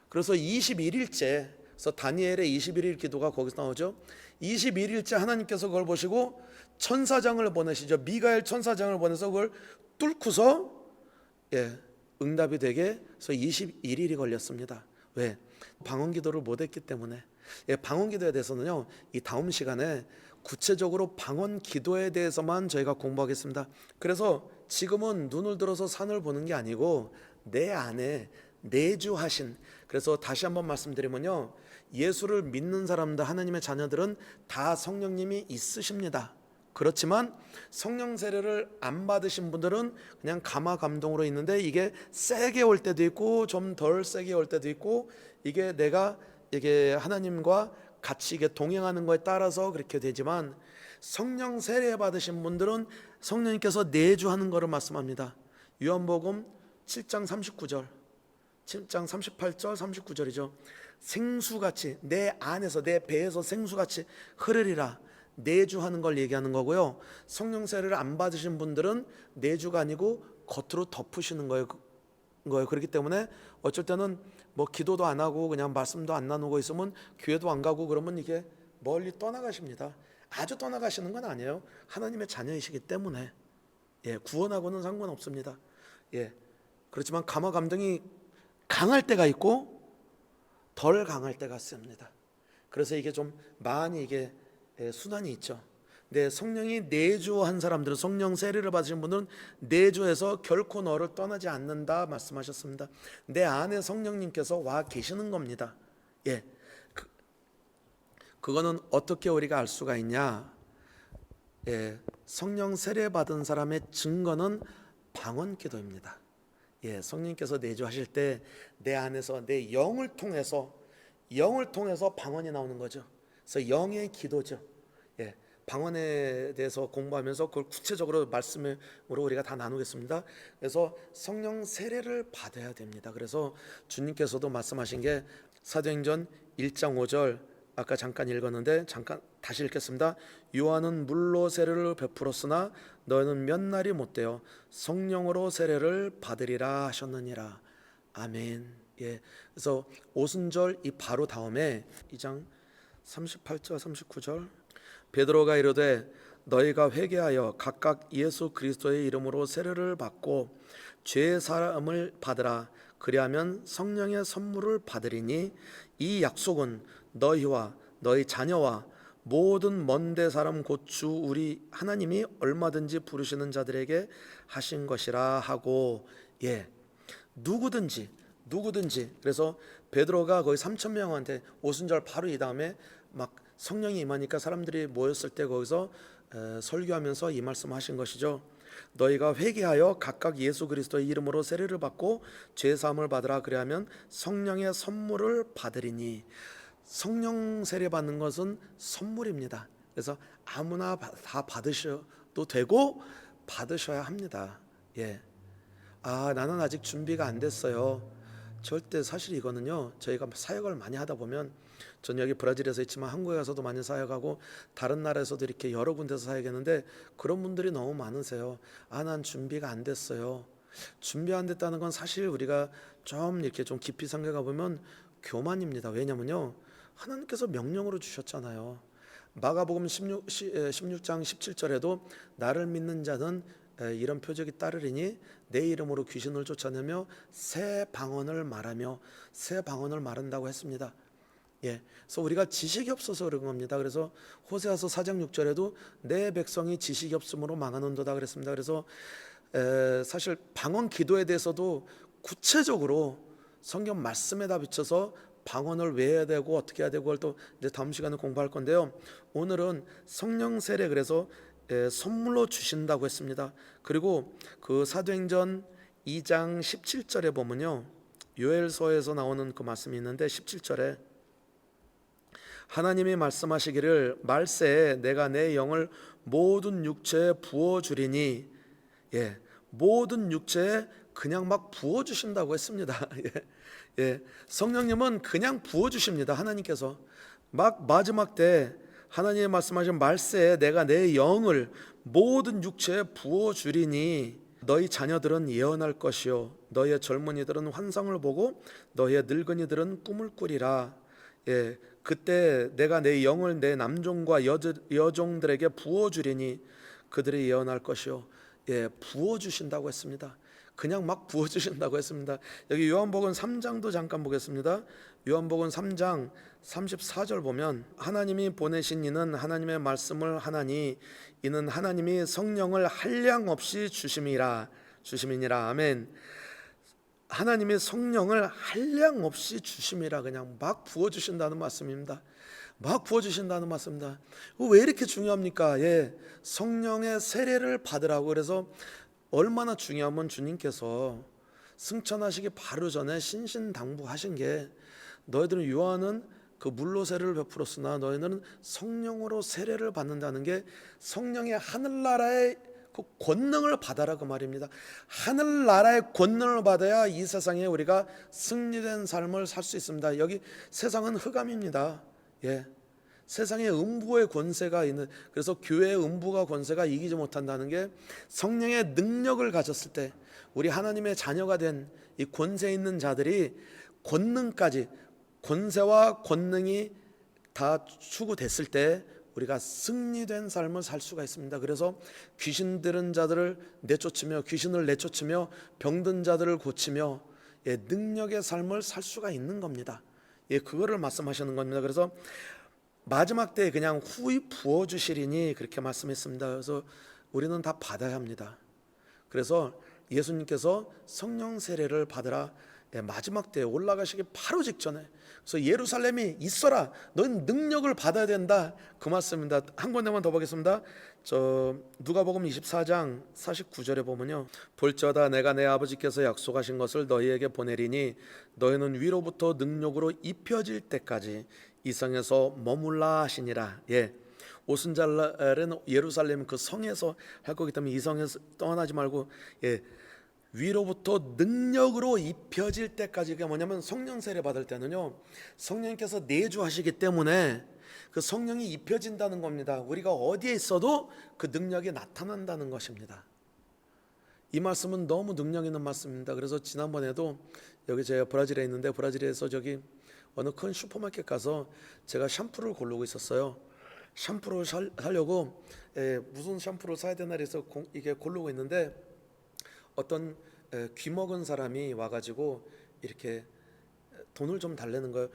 그래서 21일째, 그래서 다니엘의 21일 기도가 거기서 나오죠. 21일째 하나님께서 그걸 보시고 천사장을 보내시죠. 미가엘 천사장을 보내서 그걸 뚫고서 응답이 되게, 그래서 21일이 걸렸습니다. 왜? 방언 기도를 못했기 때문에. 방언 기도에 대해서는요, 이 다음 시간에 구체적으로 방언 기도에 대해서만 저희가 공부하겠습니다. 그래서 지금은 눈을 들어서 산을 보는 게 아니고 내 안에 내주하신, 그래서 다시 한번 말씀드리면요, 예수를 믿는 사람들, 하나님의 자녀들은 다 성령님이 있으십니다. 그렇지만 성령 세례를 안 받으신 분들은 그냥 감화 감동으로 있는데, 이게 세게 올 때도 있고 좀 덜 세게 올 때도 있고, 이게 내가 이게 하나님과 같이 이게 동행하는 거에 따라서 그렇게 되지만, 성령 세례 받으신 분들은 성령님께서 내주하는 것을 말씀합니다. 요한복음 7장 39절, 7장 38절 39절이죠. 생수같이 내 안에서, 내 배에서 생수같이 흐르리라, 내주하는 걸 얘기하는 거고요. 성령 세례를 안 받으신 분들은 내주가 아니고 겉으로 덮으시는 거예요. 그렇기 때문에 어쩔 때는 뭐 기도도 안 하고 그냥 말씀도 안 나누고 있으면, 교회도 안 가고 그러면 이게 멀리 떠나가십니다. 아주 떠나가시는 건 아니에요. 하나님의 자녀이시기 때문에 구원하고는 상관없습니다. 그렇지만 감화 감동이 강할 때가 있고 덜 강할 때가 있습니다. 그래서 이게 좀 많이 이게 순환이 있죠. 근데 성령이 내주한 사람들은, 성령 세례를 받으신 분들은 내주해서 결코 너를 떠나지 않는다 말씀하셨습니다. 내 안에 성령님께서 와 계시는 겁니다. 그거는 어떻게 우리가 알 수가 있냐? 성령 세례 받은 사람의 증거는 방언 기도입니다. 성령님께서 내주하실 때 내 안에서, 내 영을 통해서 방언이 나오는 거죠. 그래서 영의 기도죠. 방언에 대해서 공부하면서 그걸 구체적으로 말씀으로 우리가 다 나누겠습니다. 그래서 성령 세례를 받아야 됩니다. 그래서 주님께서도 말씀하신 게 사도행전 1장 5절, 아까 잠깐 읽었는데 잠깐 다시 읽겠습니다. 요한은 물로 세례를 베풀었으나 너희는 몇 날이 못되어 성령으로 세례를 받으리라 하셨느니라. 아멘. 그래서 오순절 이 바로 다음에 2장 38절 39절, 베드로가 이르되 너희가 회개하여 각각 예수 그리스도의 이름으로 세례를 받고 죄 사함을 받으라. 그리하면 성령의 선물을 받으리니 이 약속은 너희와 너희 자녀와 모든 먼데 사람 곧 주 우리 하나님이 얼마든지 부르시는 자들에게 하신 것이라 하고. 누구든지. 그래서 베드로가 거의 3,000명한테 오순절 바로 이 다음에 막 성령이 임하니까 사람들이 모였을 때 거기서 설교하면서 이 말씀하신 것이죠. 너희가 회개하여 각각 예수 그리스도의 이름으로 세례를 받고 죄 사함을 받으라. 그리하면 성령의 선물을 받으리니. 성령 세례 받는 것은 선물입니다. 그래서 아무나 다 받으셔도 되고 받으셔야 합니다. 나는 아직 준비가 안 됐어요. 절대, 사실 이거는요, 저희가 사역을 많이 하다 보면, 전 여기 브라질에서 있지만 한국에 가서도 많이 사역하고 다른 나라에서도 이렇게 여러 군데서 사역했는데, 그런 분들이 너무 많으세요. 난 준비가 안 됐어요. 준비 안 됐다는 건 사실 우리가 좀 이렇게 좀 깊이 생각해 보면 교만입니다. 왜냐면요, 하나님께서 명령으로 주셨잖아요. 마가복음 16장 17절에도 나를 믿는 자는 이런 표적이 따르리니 내 이름으로 귀신을 쫓아내며 새 방언을 말한다고 했습니다. 그래서 우리가 지식이 없어서 그런 겁니다. 그래서 호세아서 4장 6절에도 내 백성이 지식이 없으므로 망하는도다 그랬습니다. 그래서 사실 방언 기도에 대해서도 구체적으로 성경 말씀에다 비춰서 방언을 왜 해야 되고 어떻게 해야 되고 그걸 또 이제 다음 시간에 공부할 건데요. 오늘은 성령 세례 그래서 선물로 주신다고 했습니다. 그리고 그 사도행전 2장 17절에 보면요, 요엘서에서 나오는 그 말씀이 있는데 17절에 하나님이 말씀하시기를 말세에 내가 내 영을 모든 육체에 부어주리니, 모든 육체에 그냥 막 부어주신다고 했습니다. 성령님은 그냥 부어주십니다. 하나님께서 막 마지막 때 하나님이 말씀하신 말세에 내가 내 영을 모든 육체에 부어주리니 너희 자녀들은 예언할 것이요 너희의 젊은이들은 환상을 보고 너희의 늙은이들은 꿈을 꾸리라. 그때 내가 내 영을 내 남종과 여종들에게 부어주리니 그들이 예언할 것이요. 부어주신다고 했습니다. 그냥 막 부어주신다고 했습니다. 여기 요한복음 3장도 잠깐 보겠습니다. 요한복음 3장 34절 보면 하나님이 보내신 이는 하나님의 말씀을 하나니 이는 하나님이 성령을 한량없이 주심이니라. 아멘. 하나님이 성령을 한량없이 주심이라, 그냥 막 부어주신다는 말씀입니다. 막 부어주신다는 말씀입니다. 왜 이렇게 중요합니까? 성령의 세례를 받으라고. 그래서 얼마나 중요하면 주님께서 승천하시기 바로 전에 신신당부하신 게 너희들은 요한은 그 물로 세례를 베풀었으나 너희는 성령으로 세례를 받는다는 게 성령의 하늘나라의 그 권능을 받아라 그 말입니다. 하늘나라의 권능을 받아야 이 세상에 우리가 승리된 삶을 살 수 있습니다. 여기 세상은 흑암입니다. 세상에 음부의 권세가 있는, 그래서 교회의 음부가 권세가 이기지 못한다는 게 성령의 능력을 가졌을 때 우리 하나님의 자녀가 된 이 권세 있는 자들이 권능까지, 권세와 권능이 다 추구됐을 때 우리가 승리된 삶을 살 수가 있습니다. 그래서 귀신 들은 자들을 내쫓으며 귀신을 내쫓으며 병든 자들을 고치며 능력의 삶을 살 수가 있는 겁니다. 그거를 말씀하시는 겁니다. 그래서 마지막 때에 그냥 후히 부어주시리니 그렇게 말씀했습니다. 그래서 우리는 다 받아야 합니다. 그래서 예수님께서 성령 세례를 받으라, 마지막 때에 올라가시기 바로 직전에, 그래서 예루살렘이 있어라, 너는 능력을 받아야 된다, 그 말씀입니다. 한 군데만 더 보겠습니다. 누가복음 24장 49절에 보면요, 볼지어다 내가 내 아버지께서 약속하신 것을 너희에게 보내리니 너희는 위로부터 능력으로 입혀질 때까지 이 성에서 머물라 하시니라. 오순절날은 예루살렘 그 성에서 할 거기 때문에 이 성에서 떠나지 말고 위로부터 능력으로 입혀질 때까지. 그게 뭐냐면 성령 세례 받을 때는요, 성령님께서 내주하시기 때문에 그 성령이 입혀진다는 겁니다. 우리가 어디에 있어도 그 능력이 나타난다는 것입니다. 이 말씀은 너무 능력 있는 말씀입니다. 그래서 지난번에도 여기 제가 브라질에 있는데 브라질에서 저기 어느 큰 슈퍼마켓 가서 제가 샴푸를 고르고 있었어요. 샴푸를 사려고 무슨 샴푸를 사야 되나 해서 이게 고르고 있는데 어떤 귀 먹은 사람이 와가지고 이렇게 돈을 좀 달라는 거예요.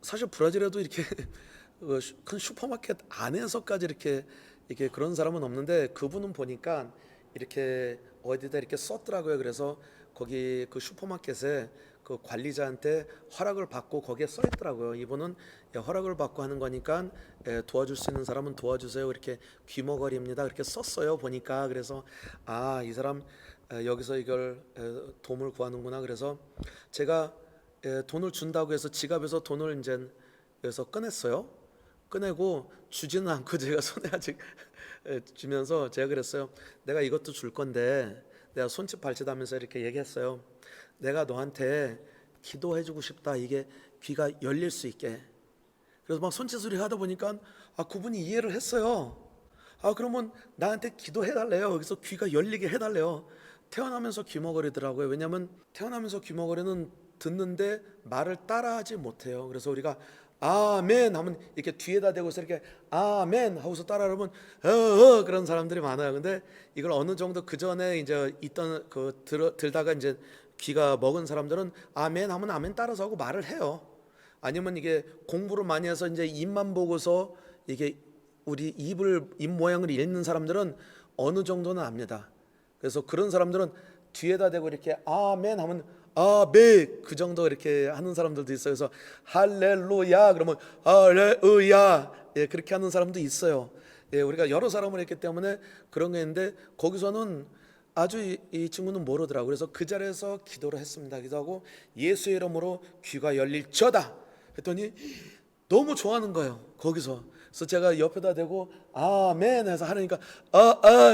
사실 브라질에도 이렇게 큰 슈퍼마켓 안에서까지 이렇게 그런 사람은 없는데 그분은 보니까 이렇게 어디다 이렇게 썼더라고요. 그래서 거기 그 슈퍼마켓에 그 관리자한테 허락을 받고 거기에 써 있더라고요. 이분은 허락을 받고 하는 거니까 도와줄 수 있는 사람은 도와주세요. 이렇게 귀머거리입니다. 그렇게 썼어요. 보니까. 그래서 이 사람 여기서 이걸 도움을 구하는구나. 그래서 제가 돈을 준다고 해서 지갑에서 돈을 이제 여기서 꺼냈어요. 꺼내고 주지는 않고 제가 손에 아직 주면서 제가 그랬어요. 내가 이것도 줄 건데, 내가 손짓 발짓 하면서 이렇게 얘기했어요. 내가 너한테 기도해주고 싶다. 이게 귀가 열릴 수 있게. 그래서 막 손짓을 하다 보니까 그분이 이해를 했어요. 그러면 나한테 기도해달래요. 여기서 귀가 열리게 해달래요. 태어나면서 귀머거리더라고요. 왜냐하면 태어나면서 귀머거리는 듣는데 말을 따라하지 못해요. 그래서 우리가 아멘 하면 이렇게 뒤에다 대고서 이렇게 아멘 하고서 따라하면 그런 사람들이 많아요. 근데 이걸 어느 정도 그 전에 이제 있던 들다가 이제 귀가 먹은 사람들은 아멘 하면 아멘 따라서 하고 말을 해요. 아니면 이게 공부를 많이 해서 이제 입만 보고서 이게 우리 입 모양을 읽는 사람들은 어느 정도는 압니다. 그래서 그런 사람들은 뒤에다 대고 이렇게 아멘 하면 아멘 그 정도 이렇게 하는 사람들도 있어요. 그래서 할렐루야 그러면 할렐루야 예, 그렇게 하는 사람도 있어요. 예, 우리가 여러 사람을 했기 때문에 그런 게 있는데 거기서는 아주 이 친구는 모르더라고요. 그래서 그 자리에서 기도를 했습니다. 기도하고 예수의 이름으로 귀가 열릴지어다 했더니 너무 좋아하는 거예요. 거기서. 그래서 제가 옆에다 대고 아멘 해서 하니까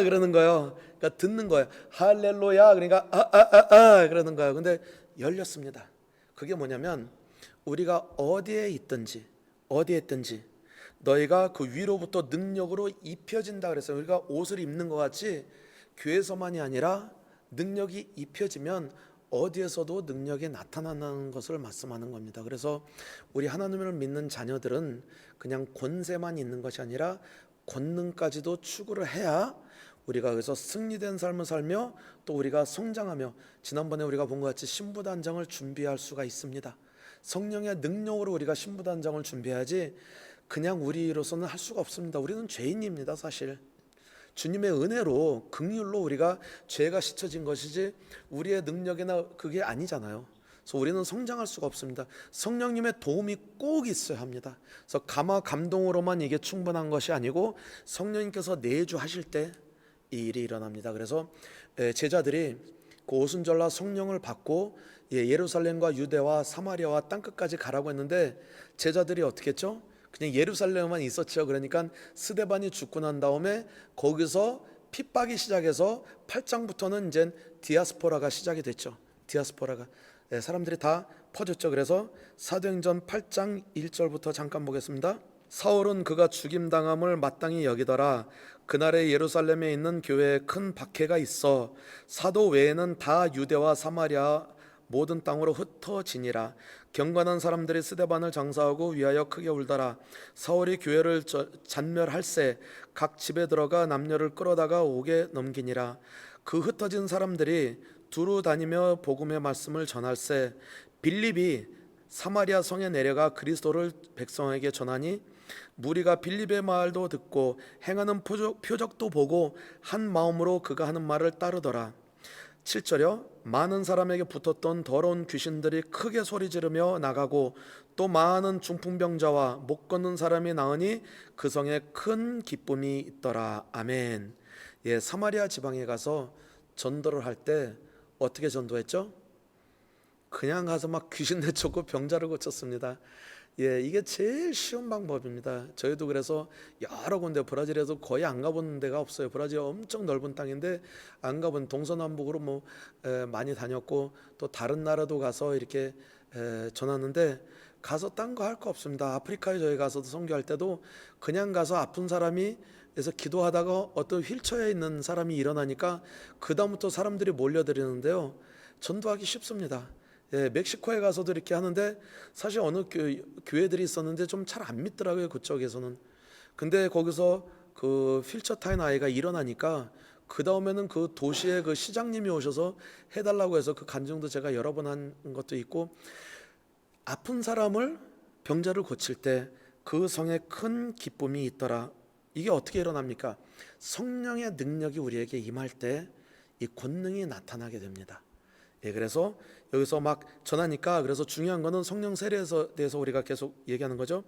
그러는 거예요. 그러니까 듣는 거예요. 할렐루야 그러니까 그러는 거예요. 근데 열렸습니다. 그게 뭐냐면 우리가 어디에 있든지 너희가 그 위로부터 능력으로 입혀진다 그랬어요. 우리가 옷을 입는 것 같이 교회에서만이 아니라 능력이 입혀지면 어디에서도 능력이 나타나는 것을 말씀하는 겁니다. 그래서 우리 하나님을 믿는 자녀들은 그냥 권세만 있는 것이 아니라 권능까지도 추구를 해야 우리가 그래서 승리된 삶을 살며 또 우리가 성장하며 지난번에 우리가 본 것 같이 신부단장을 준비할 수가 있습니다. 성령의 능력으로 우리가 신부단장을 준비해야지 그냥 우리로서는 할 수가 없습니다. 우리는 죄인입니다. 사실 주님의 은혜로 긍휼로 우리가 죄가 씻어진 것이지 우리의 능력이나 그게 아니잖아요. 그래서 우리는 성장할 수가 없습니다. 성령님의 도움이 꼭 있어야 합니다. 그래서 감동으로만 이게 충분한 것이 아니고 성령님께서 내주하실 때 이 일이 일어납니다. 그래서 제자들이 그 오순절날 성령을 받고 예루살렘과 유대와 사마리아와 땅끝까지 가라고 했는데 제자들이 어떻게 했죠? 그냥 예루살렘만 있었죠. 그러니까 스데반이 죽고 난 다음에 거기서 핍박이 시작해서 8장부터는 이제 디아스포라가 시작이 됐죠. 디아스포라가 사람들이 다 퍼졌죠. 그래서 사도행전 8장 1절부터 잠깐 보겠습니다. 사울은 그가 죽임당함을 마땅히 여기더라. 그날에 예루살렘에 있는 교회에 큰 박해가 있어 사도 외에는 다 유대와 사마리아 모든 땅으로 흩어지니라. 경건한 사람들이 스데반을 장사하고 위하여 크게 울더라. 사울이 교회를 잔멸할세 각 집에 들어가 남녀를 끌어다가 옥에 넘기니라. 그 흩어진 사람들이 두루 다니며 복음의 말씀을 전할세 빌립이 사마리아 성에 내려가 그리스도를 백성에게 전하니 무리가 빌립의 말도 듣고 행하는 표적도 보고 한 마음으로 그가 하는 말을 따르더라. 7절이요. 많은 사람에게 붙었던 더러운 귀신들이 크게 소리 지르며 나가고 또 많은 중풍병자와 못 걷는 사람이 나으니 그 성에 큰 기쁨이 있더라. 아멘. 예, 사마리아 지방에 가서 전도를 할 때 어떻게 전도했죠? 그냥 가서 막 귀신 내쫓고 병자를 고쳤습니다. 예, 이게 제일 쉬운 방법입니다. 저희도 그래서 여러 군데 브라질에서 거의 안 가본 데가 없어요. 브라질 엄청 넓은 땅인데 안 가본 동서남북으로 많이 다녔고 또 다른 나라도 가서 이렇게 전하는데 가서 딴 거 할 거 없습니다. 아프리카에 저희 가서도 선교할 때도 그냥 가서 아픈 사람이 그래서 기도하다가 어떤 휠체어에 있는 사람이 일어나니까 그 다음부터 사람들이 몰려들이는데요. 전도하기 쉽습니다. 예, 멕시코에 가서도 이렇게 하는데 사실 어느 교회들이 있었는데 좀 잘 안 믿더라고요. 그쪽에서는. 근데 거기서 그 휠체어 타인 아이가 일어나니까 그 다음에는 그 도시의 그 시장님이 오셔서 해달라고 해서 그 간증도 제가 여러 번 한 것도 있고 아픈 사람을 병자를 고칠 때 그 성에 큰 기쁨이 있더라. 이게 어떻게 일어납니까? 성령의 능력이 우리에게 임할 때 이 권능이 나타나게 됩니다. 예, 그래서 여기서 막 전하니까 그래서 중요한 거는 성령 세례에 대해서 우리가 계속 얘기하는 거죠.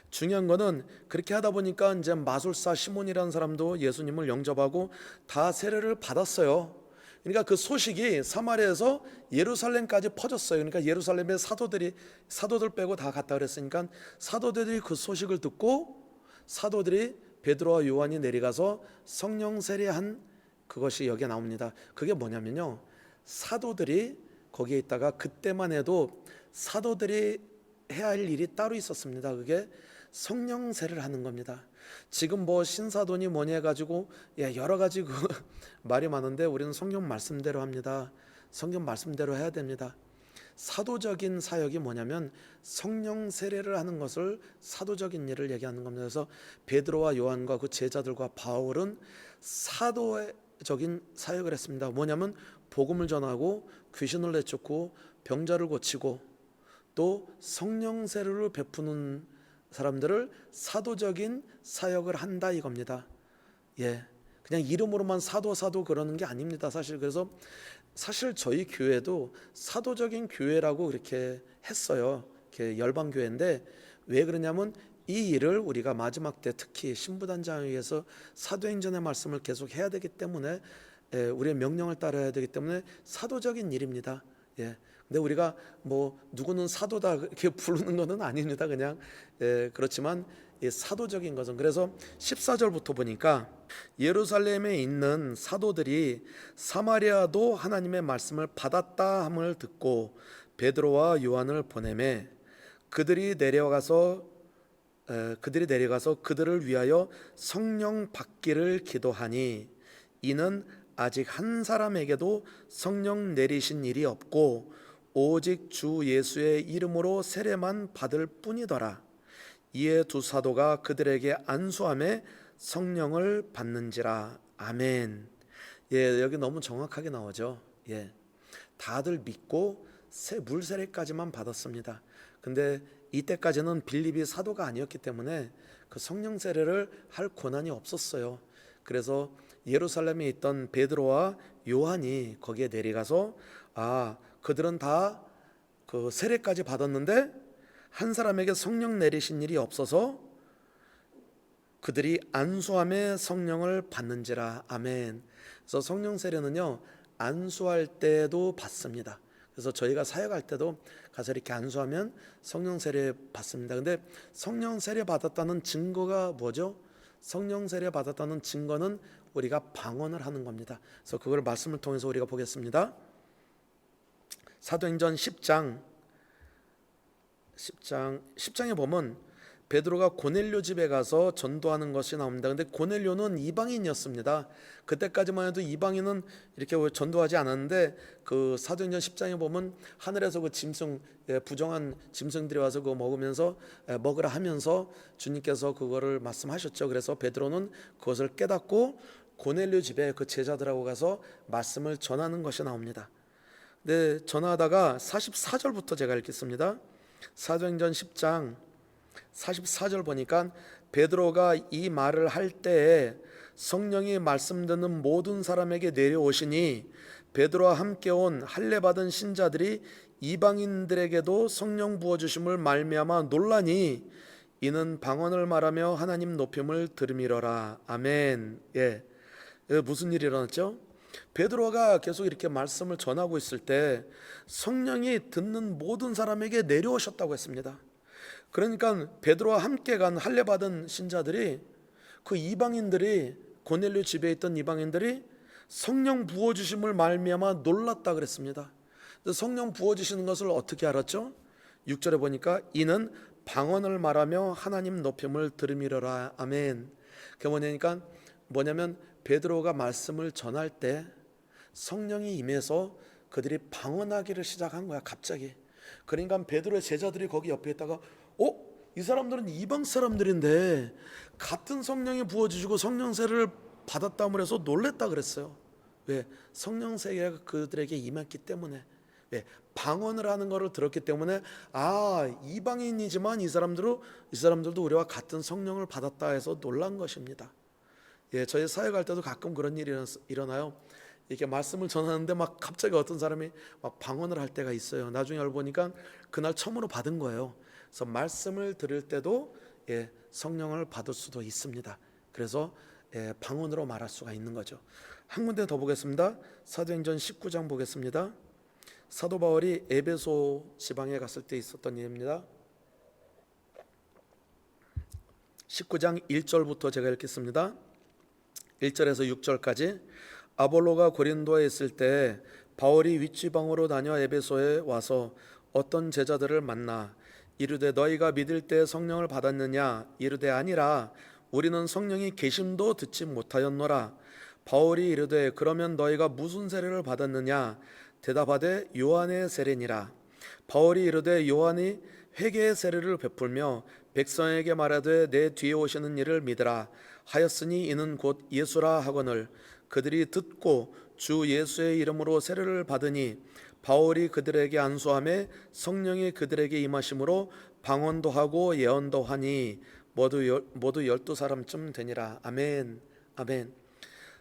중요한 거는 그렇게 하다 보니까 이제 마술사 시몬이라는 사람도 예수님을 영접하고 다 세례를 받았어요. 그러니까 그 소식이 사마리아에서 예루살렘까지 퍼졌어요. 그러니까 예루살렘에 사도들 빼고 다 갔다 그랬으니까 사도들이 그 소식을 듣고 사도들이 베드로와 요한이 내려가서 성령 세례한 그것이 여기에 나옵니다. 그게 뭐냐면요. 사도들이 거기에 있다가 그때만 해도 사도들이 해야 할 일이 따로 있었습니다. 그게 성령 세례를 하는 겁니다. 지금 뭐 신사도니 뭐니 해가지고 여러 가지 그 말이 많은데 우리는 성경 말씀대로 합니다. 성경 말씀대로 해야 됩니다. 사도적인 사역이 뭐냐면 성령 세례를 하는 것을 사도적인 일을 얘기하는 겁니다. 그래서 베드로와 요한과 그 제자들과 바울은 사도적인 사역을 했습니다. 뭐냐면 복음을 전하고 귀신을 내쫓고 병자를 고치고 또 성령 세례를 베푸는 사람들을 사도적인 사역을 한다 이겁니다. 예, 그냥 이름으로만 사도 그러는 게 아닙니다. 사실 그래서 사실 저희 교회도 사도적인 교회라고 그렇게 했어요. 이렇게 열방 교회인데 왜 그러냐면 이 일을 우리가 마지막 때 특히 신부단장에 의해서 사도행전의 말씀을 계속 해야 되기 때문에 우리의 명령을 따라야 되기 때문에 사도적인 일입니다. 예. 근데 우리가 뭐 누구는 사도다 이렇게 부르는 것은 아닙니다. 그냥 그렇지만 사도적인 것은 그래서 14절부터 보니까 예루살렘에 있는 사도들이 사마리아도 하나님의 말씀을 받았다 함을 듣고 베드로와 요한을 보내매 그들이 내려가서 그들을 위하여 성령 받기를 기도하니 이는 아직 한 사람에게도 성령 내리신 일이 없고 오직 주 예수의 이름으로 세례만 받을 뿐이더라. 이에 두 사도가 그들에게 안수함에 성령을 받는지라. 아멘. 예, 여기 너무 정확하게 나오죠. 예, 다들 믿고 물 세례까지만 받았습니다. 근데 이때까지는 빌립이 사도가 아니었기 때문에 그 성령 세례를 할 권한이 없었어요. 그래서 예루살렘에 있던 베드로와 요한이 거기에 내려가서 그들은 다 그 세례까지 받았는데 한 사람에게 성령 내리신 일이 없어서 그들이 안수함에 성령을 받는지라. 아멘. 그래서 성령 세례는요 안수할 때도 받습니다. 그래서 저희가 사역할 때도 가서 이렇게 안수하면 성령 세례 받습니다. 근데 성령 세례 받았다는 증거가 뭐죠? 성령 세례 받았다는 증거는 우리가 방언을 하는 겁니다. 그래서 그걸 말씀을 통해서 우리가 보겠습니다. 사도행전 10장에 보면 베드로가 고넬료 집에 가서 전도하는 것이 나옵니다. 근데 고넬료는 이방인이었습니다. 그때까지만 해도 이방인은 이렇게 전도하지 않았는데 그 사도행전 10장에 보면 하늘에서 그 짐승 부정한 짐승들이 와서 그거 먹으라 하면서 주님께서 그거를 말씀하셨죠. 그래서 베드로는 그것을 깨닫고 고넬료 집에 그 제자들하고 가서 말씀을 전하는 것이 나옵니다. 네, 전하다가 44절부터 제가 읽겠습니다. 사도행전 10장 44절 보니까 베드로가 이 말을 할 때에 성령이 말씀 듣는 모든 사람에게 내려오시니 베드로와 함께 온 할례 받은 신자들이 이방인들에게도 성령 부어 주심을 말미암아 놀라니 이는 방언을 말하며 하나님 높임을 들음이러라. 아멘. 예. 무슨 일이 일어났죠? 베드로가 계속 이렇게 말씀을 전하고 있을 때 성령이 듣는 모든 사람에게 내려오셨다고 했습니다. 그러니까 베드로와 함께 간 할례 받은 신자들이 그 이방인들이 고넬료 집에 있던 이방인들이 성령 부어 주심을 말미암아 놀랐다 그랬습니다. 성령 부어 주시는 것을 어떻게 알았죠? 6절에 보니까 이는 방언을 말하며 하나님 높임을 들음이러라. 아멘. 그게 뭐냐면 베드로가 말씀을 전할 때 성령이 임해서 그들이 방언하기를 시작한 거야. 갑자기. 그러니까 베드로의 제자들이 거기 옆에 있다가 이 사람들은 이방 사람들인데 같은 성령이 부어주시고 성령 세례를 받았다고 해서 놀랬다 그랬어요. 왜? 성령 세례가 그들에게 임했기 때문에. 왜? 방언을 하는 것을 들었기 때문에 이방인이지만 이 사람들도 우리와 같은 성령을 받았다 해서 놀란 것입니다. 예, 저희 사역할 때도 가끔 그런 일이 일어나요. 이렇게 말씀을 전하는데 막 갑자기 어떤 사람이 막 방언을 할 때가 있어요. 나중에 알고 보니까 그날 처음으로 받은 거예요. 그래서 말씀을 들을 때도 성령을 받을 수도 있습니다. 그래서 방언으로 말할 수가 있는 거죠. 한 군데 더 보겠습니다. 사도행전 19장 보겠습니다. 사도 바울이 에베소 지방에 갔을 때 있었던 일입니다. 19장 1절부터 제가 읽겠습니다. 1절에서 6절까지. 아볼로가 고린도에 있을 때 바울이 윗지방으로 다녀 에베소에 와서 어떤 제자들을 만나 이르되 너희가 믿을 때 성령을 받았느냐? 이르되 아니라 우리는 성령이 계심도 듣지 못하였노라. 바울이 이르되 그러면 너희가 무슨 세례를 받았느냐? 대답하되 요한의 세례니라. 바울이 이르되 요한이 회개의 세례를 베풀며 백성에게 말하되 내 뒤에 오시는 이를 믿으라 하였으니 이는 곧 예수라 하거늘 그들이 듣고 주 예수의 이름으로 세례를 받으니 바울이 그들에게 안수하매 성령이 그들에게 임하심으로 방언도 하고 예언도 하니 모두 12사람쯤 되니라. 아멘. 아멘.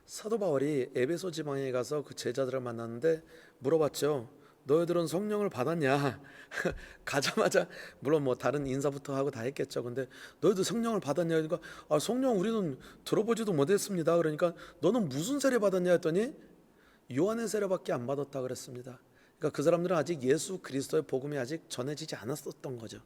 사도 바울이 에베소 지방에 가서 그 제자들을 만났는데 물어봤죠. 너희들은 성령을 받았냐? 가자마자 물론 뭐 다른 인사부터 하고 다 했겠죠. 근데 너희들 성령을 받았냐? 그러니까 성령 우리는 들어보지도 못했습니다. 그러니까 너는 무슨 세례 받았냐 했더니 요한의 세례밖에 안 받았다 그랬습니다. 그러니까 그 사람들은 아직 예수 그리스도의 복음이 아직 전해지지 않았었던 거죠.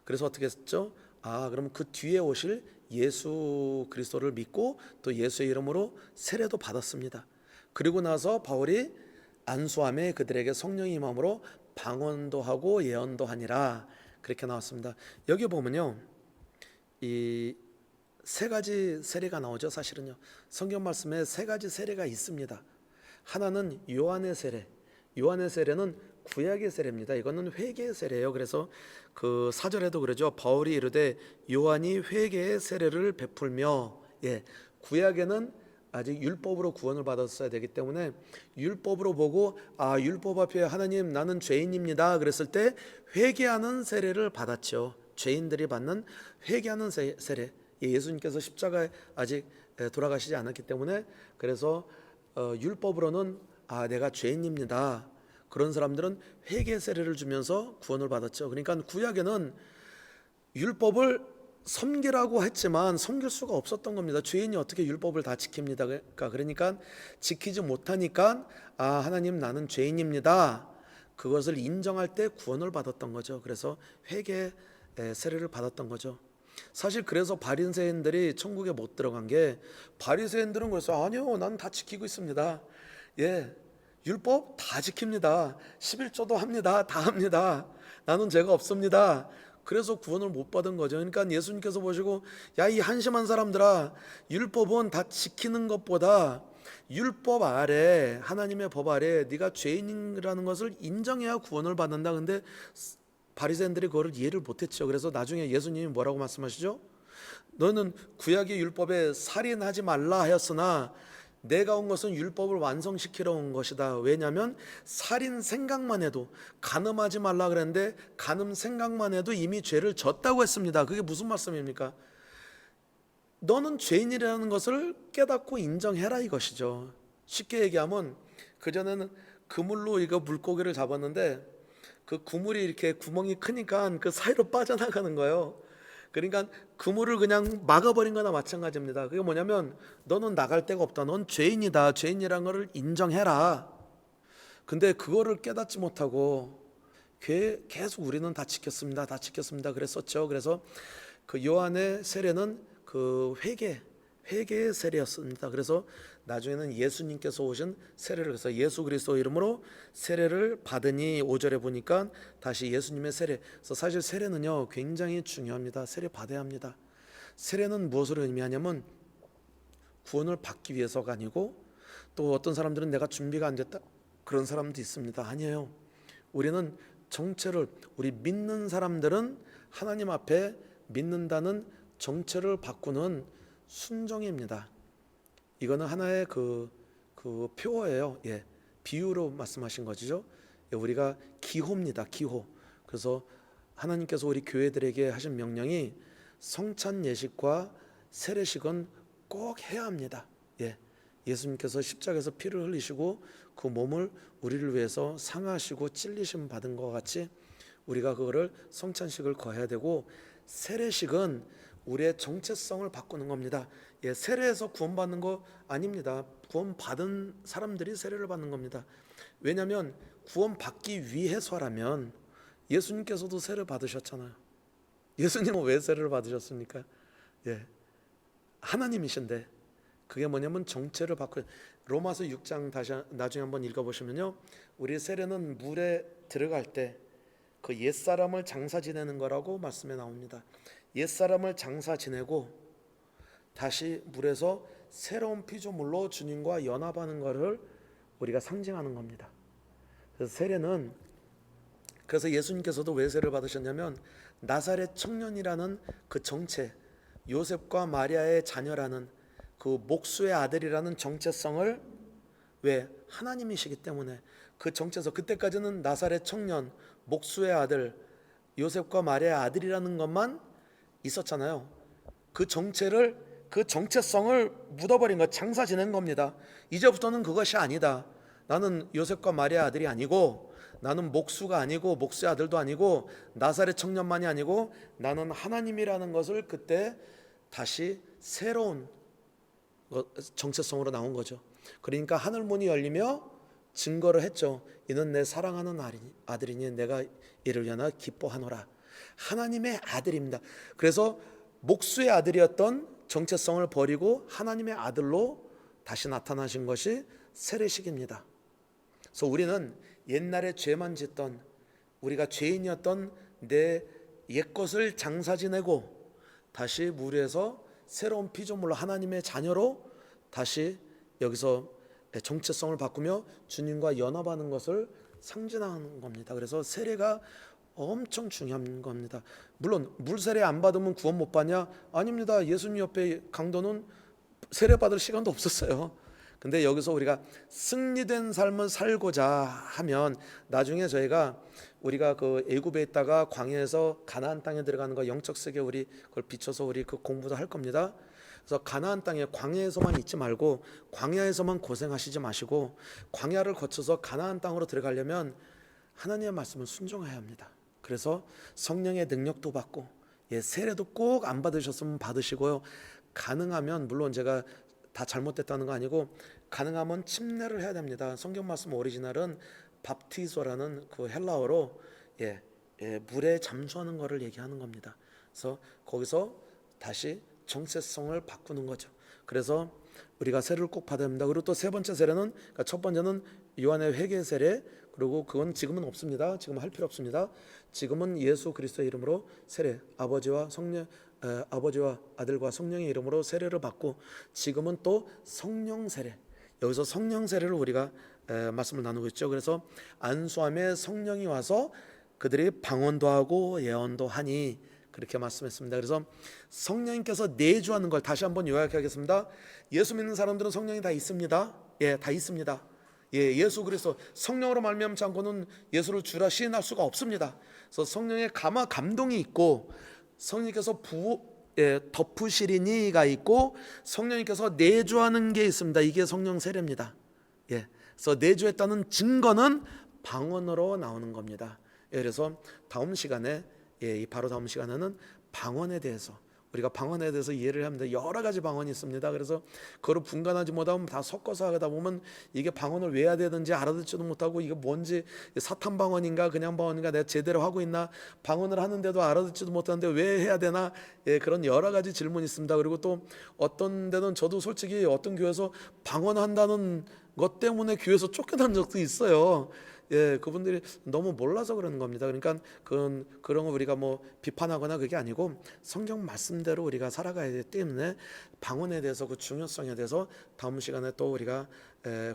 그래서 어떻게 했죠? 그럼 그 뒤에 오실 예수 그리스도를 믿고 또 예수의 이름으로 세례도 받았습니다. 그리고 나서 바울이 안수함에 그들에게 성령이 임함으로 방언도 하고 예언도 하니라 그렇게 나왔습니다. 여기 보면요, 이 세 가지 세례가 나오죠. 사실은요, 성경 말씀에 세 가지 세례가 있습니다. 하나는 요한의 세례. 요한의 세례는 구약의 세례입니다. 이거는 회개의 세례예요. 그래서 그 사절에도 그러죠. 바울이 이르되 요한이 회개의 세례를 베풀며, 구약에는 아직 율법으로 구원을 받았어야 되기 때문에 율법으로 보고 율법 앞에 하나님 나는 죄인입니다 그랬을 때 회개하는 세례를 받았죠. 죄인들이 받는 회개하는 세례. 예수님께서 십자가에 아직 돌아가시지 않았기 때문에 그래서 율법으로는 내가 죄인입니다. 그런 사람들은 회개 세례를 주면서 구원을 받았죠. 그러니까 구약에는 율법을 섬기라고 했지만 섬길 수가 없었던 겁니다. 죄인이 어떻게 율법을 다 지킵니다. 그러니까 지키지 못하니까 하나님 나는 죄인입니다. 그것을 인정할 때 구원을 받았던 거죠. 그래서 회개 세례를 받았던 거죠. 사실 그래서 바리새인들이 천국에 못 들어간 게, 바리새인들은 그래서 아니요 나는 다 지키고 있습니다. 율법 다 지킵니다. 11조도 합니다. 다 합니다. 나는 죄가 없습니다. 그래서 구원을 못 받은 거죠. 그러니까 예수님께서 보시고 이 한심한 사람들아, 율법은 다 지키는 것보다 율법 아래, 하나님의 법 아래 네가 죄인이라는 것을 인정해야 구원을 받는다. 근데 바리새인들이 그거를 이해를 못했죠. 그래서 나중에 예수님이 뭐라고 말씀하시죠? 너는 구약의 율법에 살인하지 말라 하였으나 내가 온 것은 율법을 완성시키러 온 것이다. 왜냐하면 살인 생각만 해도, 간음하지 말라 그랬는데 간음 생각만 해도 이미 죄를 졌다고 했습니다. 그게 무슨 말씀입니까? 너는 죄인이라는 것을 깨닫고 인정해라 이것이죠. 쉽게 얘기하면 그전에는 그물로 이거 물고기를 잡았는데 그 그물이 이렇게 구멍이 크니까 그 사이로 빠져나가는 거예요. 그러니까 그물을 그냥 막아버린 거나 마찬가지입니다. 그게 뭐냐면 너는 나갈 데가 없다. 넌 죄인이다. 죄인이란 거를 인정해라. 근데 그거를 깨닫지 못하고 계속 우리는 다 지켰습니다. 다 지켰습니다. 그랬었죠. 그래서 그 요한의 세례는 그 회개의 세례였습니다. 그래서 나중에는 예수님께서 오신 세례를, 그래서 예수 그리스도 이름으로 세례를 받으니 5절에 보니까 다시 예수님의 세례. 그래서 사실 세례는요 굉장히 중요합니다. 세례 받아야 합니다. 세례는 무엇을 의미하냐면 구원을 받기 위해서가 아니고, 또 어떤 사람들은 내가 준비가 안 됐다 그런 사람도 있습니다. 아니에요. 우리는 정체를, 우리 믿는 사람들은 하나님 앞에 믿는다는 정체를 바꾸는 순종입니다. 이거는 하나의 그 표어예요. 비유로 말씀하신 거죠. 우리가 기호입니다. 기호. 그래서 하나님께서 우리 교회들에게 하신 명령이 성찬 예식과 세례식은 꼭 해야 합니다. 예수님께서 십자가에서 피를 흘리시고 그 몸을 우리를 위해서 상하시고 찔리심 받은 것 같이 우리가 그거를 성찬식을 거해야 되고, 세례식은 우리의 정체성을 바꾸는 겁니다. 세례에서 구원받는 거 아닙니다. 구원받은 사람들이 세례를 받는 겁니다. 왜냐하면 구원받기 위해서라면 예수님께서도 세례 받으셨잖아요. 예수님은 왜 세례를 받으셨습니까? 하나님이신데, 그게 뭐냐면 정체를 바꿔. 로마서 6장 다시 나중에 한번 읽어보시면요, 우리 세례는 물에 들어갈 때 그 옛사람을 장사 지내는 거라고 말씀에 나옵니다. 옛사람을 장사 지내고 다시 물에서 새로운 피조물로 주님과 연합하는 것을 우리가 상징하는 겁니다. 그래서 세례는, 그래서 예수님께서도 왜 세례를 받으셨냐면 나사렛 청년이라는 그 정체, 요셉과 마리아의 자녀라는 그 목수의 아들이라는 정체성을, 왜 하나님이시기 때문에 그 정체성, 그때까지는 나사렛 청년, 목수의 아들, 요셉과 마리아의 아들이라는 것만 있었잖아요. 그 정체를 그 정체성을 묻어버린 것, 장사 지낸 겁니다. 이제부터는 그것이 아니다. 나는 요셉과 마리아 아들이 아니고, 나는 목수가 아니고 목수의 아들도 아니고 나사렛 청년만이 아니고 나는 하나님이라는 것을 그때 다시 새로운 정체성으로 나온 거죠. 그러니까 하늘 문이 열리며 증거를 했죠. 이는 내 사랑하는 아들이니 내가 이를 위하여 기뻐하노라. 하나님의 아들입니다. 그래서 목수의 아들이었던 정체성을 버리고 하나님의 아들로 다시 나타나신 것이 세례식입니다. 그래서 우리는 옛날에 죄만 짓던, 우리가 죄인이었던 내 옛것을 장사 지내고 다시 무리에서 새로운 피조물로 하나님의 자녀로 다시 여기서 정체성을 바꾸며 주님과 연합하는 것을 상징하는 겁니다. 그래서 세례가 엄청 중요한 겁니다. 물론 물세례 안 받으면 구원 못 받냐? 아닙니다. 예수님 옆에 강도는 세례 받을 시간도 없었어요. 근데 여기서 우리가 승리된 삶을 살고자 하면 나중에 우리가 그 애굽에 있다가 광야에서 가나안 땅에 들어가는 거 영적 세계 우리 그걸 비춰서 우리 그 공부도 할 겁니다. 그래서 가나안 땅에 광야에서만 있지 말고 광야에서만 고생하시지 마시고 광야를 거쳐서 가나안 땅으로 들어가려면 하나님의 말씀을 순종해야 합니다. 그래서 성령의 능력도 받고 세례도 꼭 안 받으셨으면 받으시고요. 가능하면 물론 제가 다 잘못됐다는 거 아니고 가능하면 침례를 해야 됩니다. 성경 말씀 오리지널은 밥티소라는 그 헬라어로 물에 잠수하는 것을 얘기하는 겁니다. 그래서 거기서 다시 정체성을 바꾸는 거죠. 그래서 우리가 세례를 꼭 받아야 합니다. 그리고 또 세 번째 세례는, 그러니까 첫 번째는 요한의 회개 세례, 그리고 그건 지금은 없습니다. 지금 할 필요 없습니다. 지금은 예수 그리스도의 이름으로 세례, 아버지와 아들과 성령의 이름으로 세례를 받고, 지금은 또 성령 세례. 여기서 성령 세례를 우리가 말씀을 나누고 있죠. 그래서 안수함에 성령이 와서 그들이 방언도 하고 예언도 하니 그렇게 말씀했습니다. 그래서 성령님께서 내주하는 걸 다시 한번 요약하겠습니다. 예수 믿는 사람들은 성령이 다 있습니다. 다 있습니다. 예수 그리스도 성령으로 말미암지 않고는 예수를 주라 시인할 수가 없습니다. 그래서 성령의 감동이 있고 성령님께서 덮으시리니가 있고 성령님께서 내주하는 게 있습니다. 이게 성령 세례입니다. 그래서 내주했다는 증거는 방언으로 나오는 겁니다. 그래서 다음 시간에 바로 다음 시간에는 방언에 대해서 우리가 방언에 대해서 이해를 합니다. 여러 가지 방언이 있습니다. 그래서 그걸 분간하지 못하면 다 섞어서 하다 보면 이게 방언을 왜 해야 되는지 알아듣지도 못하고 이게 뭔지 사탄 방언인가 그냥 방언인가 내가 제대로 하고 있나 방언을 하는데도 알아듣지도 못하는데 왜 해야 되나 그런 여러 가지 질문이 있습니다. 그리고 또 어떤 데는 저도 솔직히 어떤 교회에서 방언한다는 것 때문에 교회에서 쫓겨난 적도 있어요. 그분들이 너무 몰라서 그러는 겁니다. 그러니까 그런 거 우리가 뭐 비판하거나 그게 아니고 성경 말씀대로 우리가 살아가야 되기 때문에 방언에 대해서 그 중요성에 대해서 다음 시간에 또 우리가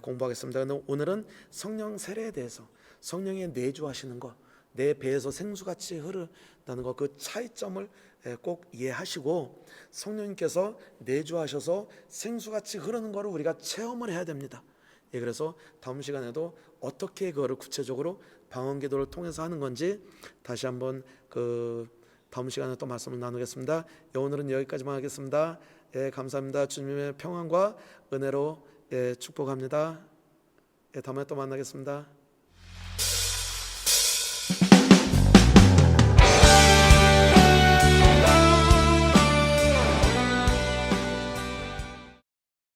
공부하겠습니다. 근데 오늘은 성령 세례에 대해서 성령의 내주하시는 것, 내 배에서 생수같이 흐른다는 것, 그 차이점을 꼭 이해하시고 성령님께서 내주하셔서 생수같이 흐르는 것을 우리가 체험을 해야 됩니다. 그래서 다음 시간에도 어떻게 그거를 구체적으로 방언 기도를 통해서 하는 건지 다시 한번 다음 시간에 또 말씀을 나누겠습니다. 오늘은 여기까지만 하겠습니다. 감사합니다. 주님의 평안과 은혜로 축복합니다. 다음에 또 만나겠습니다.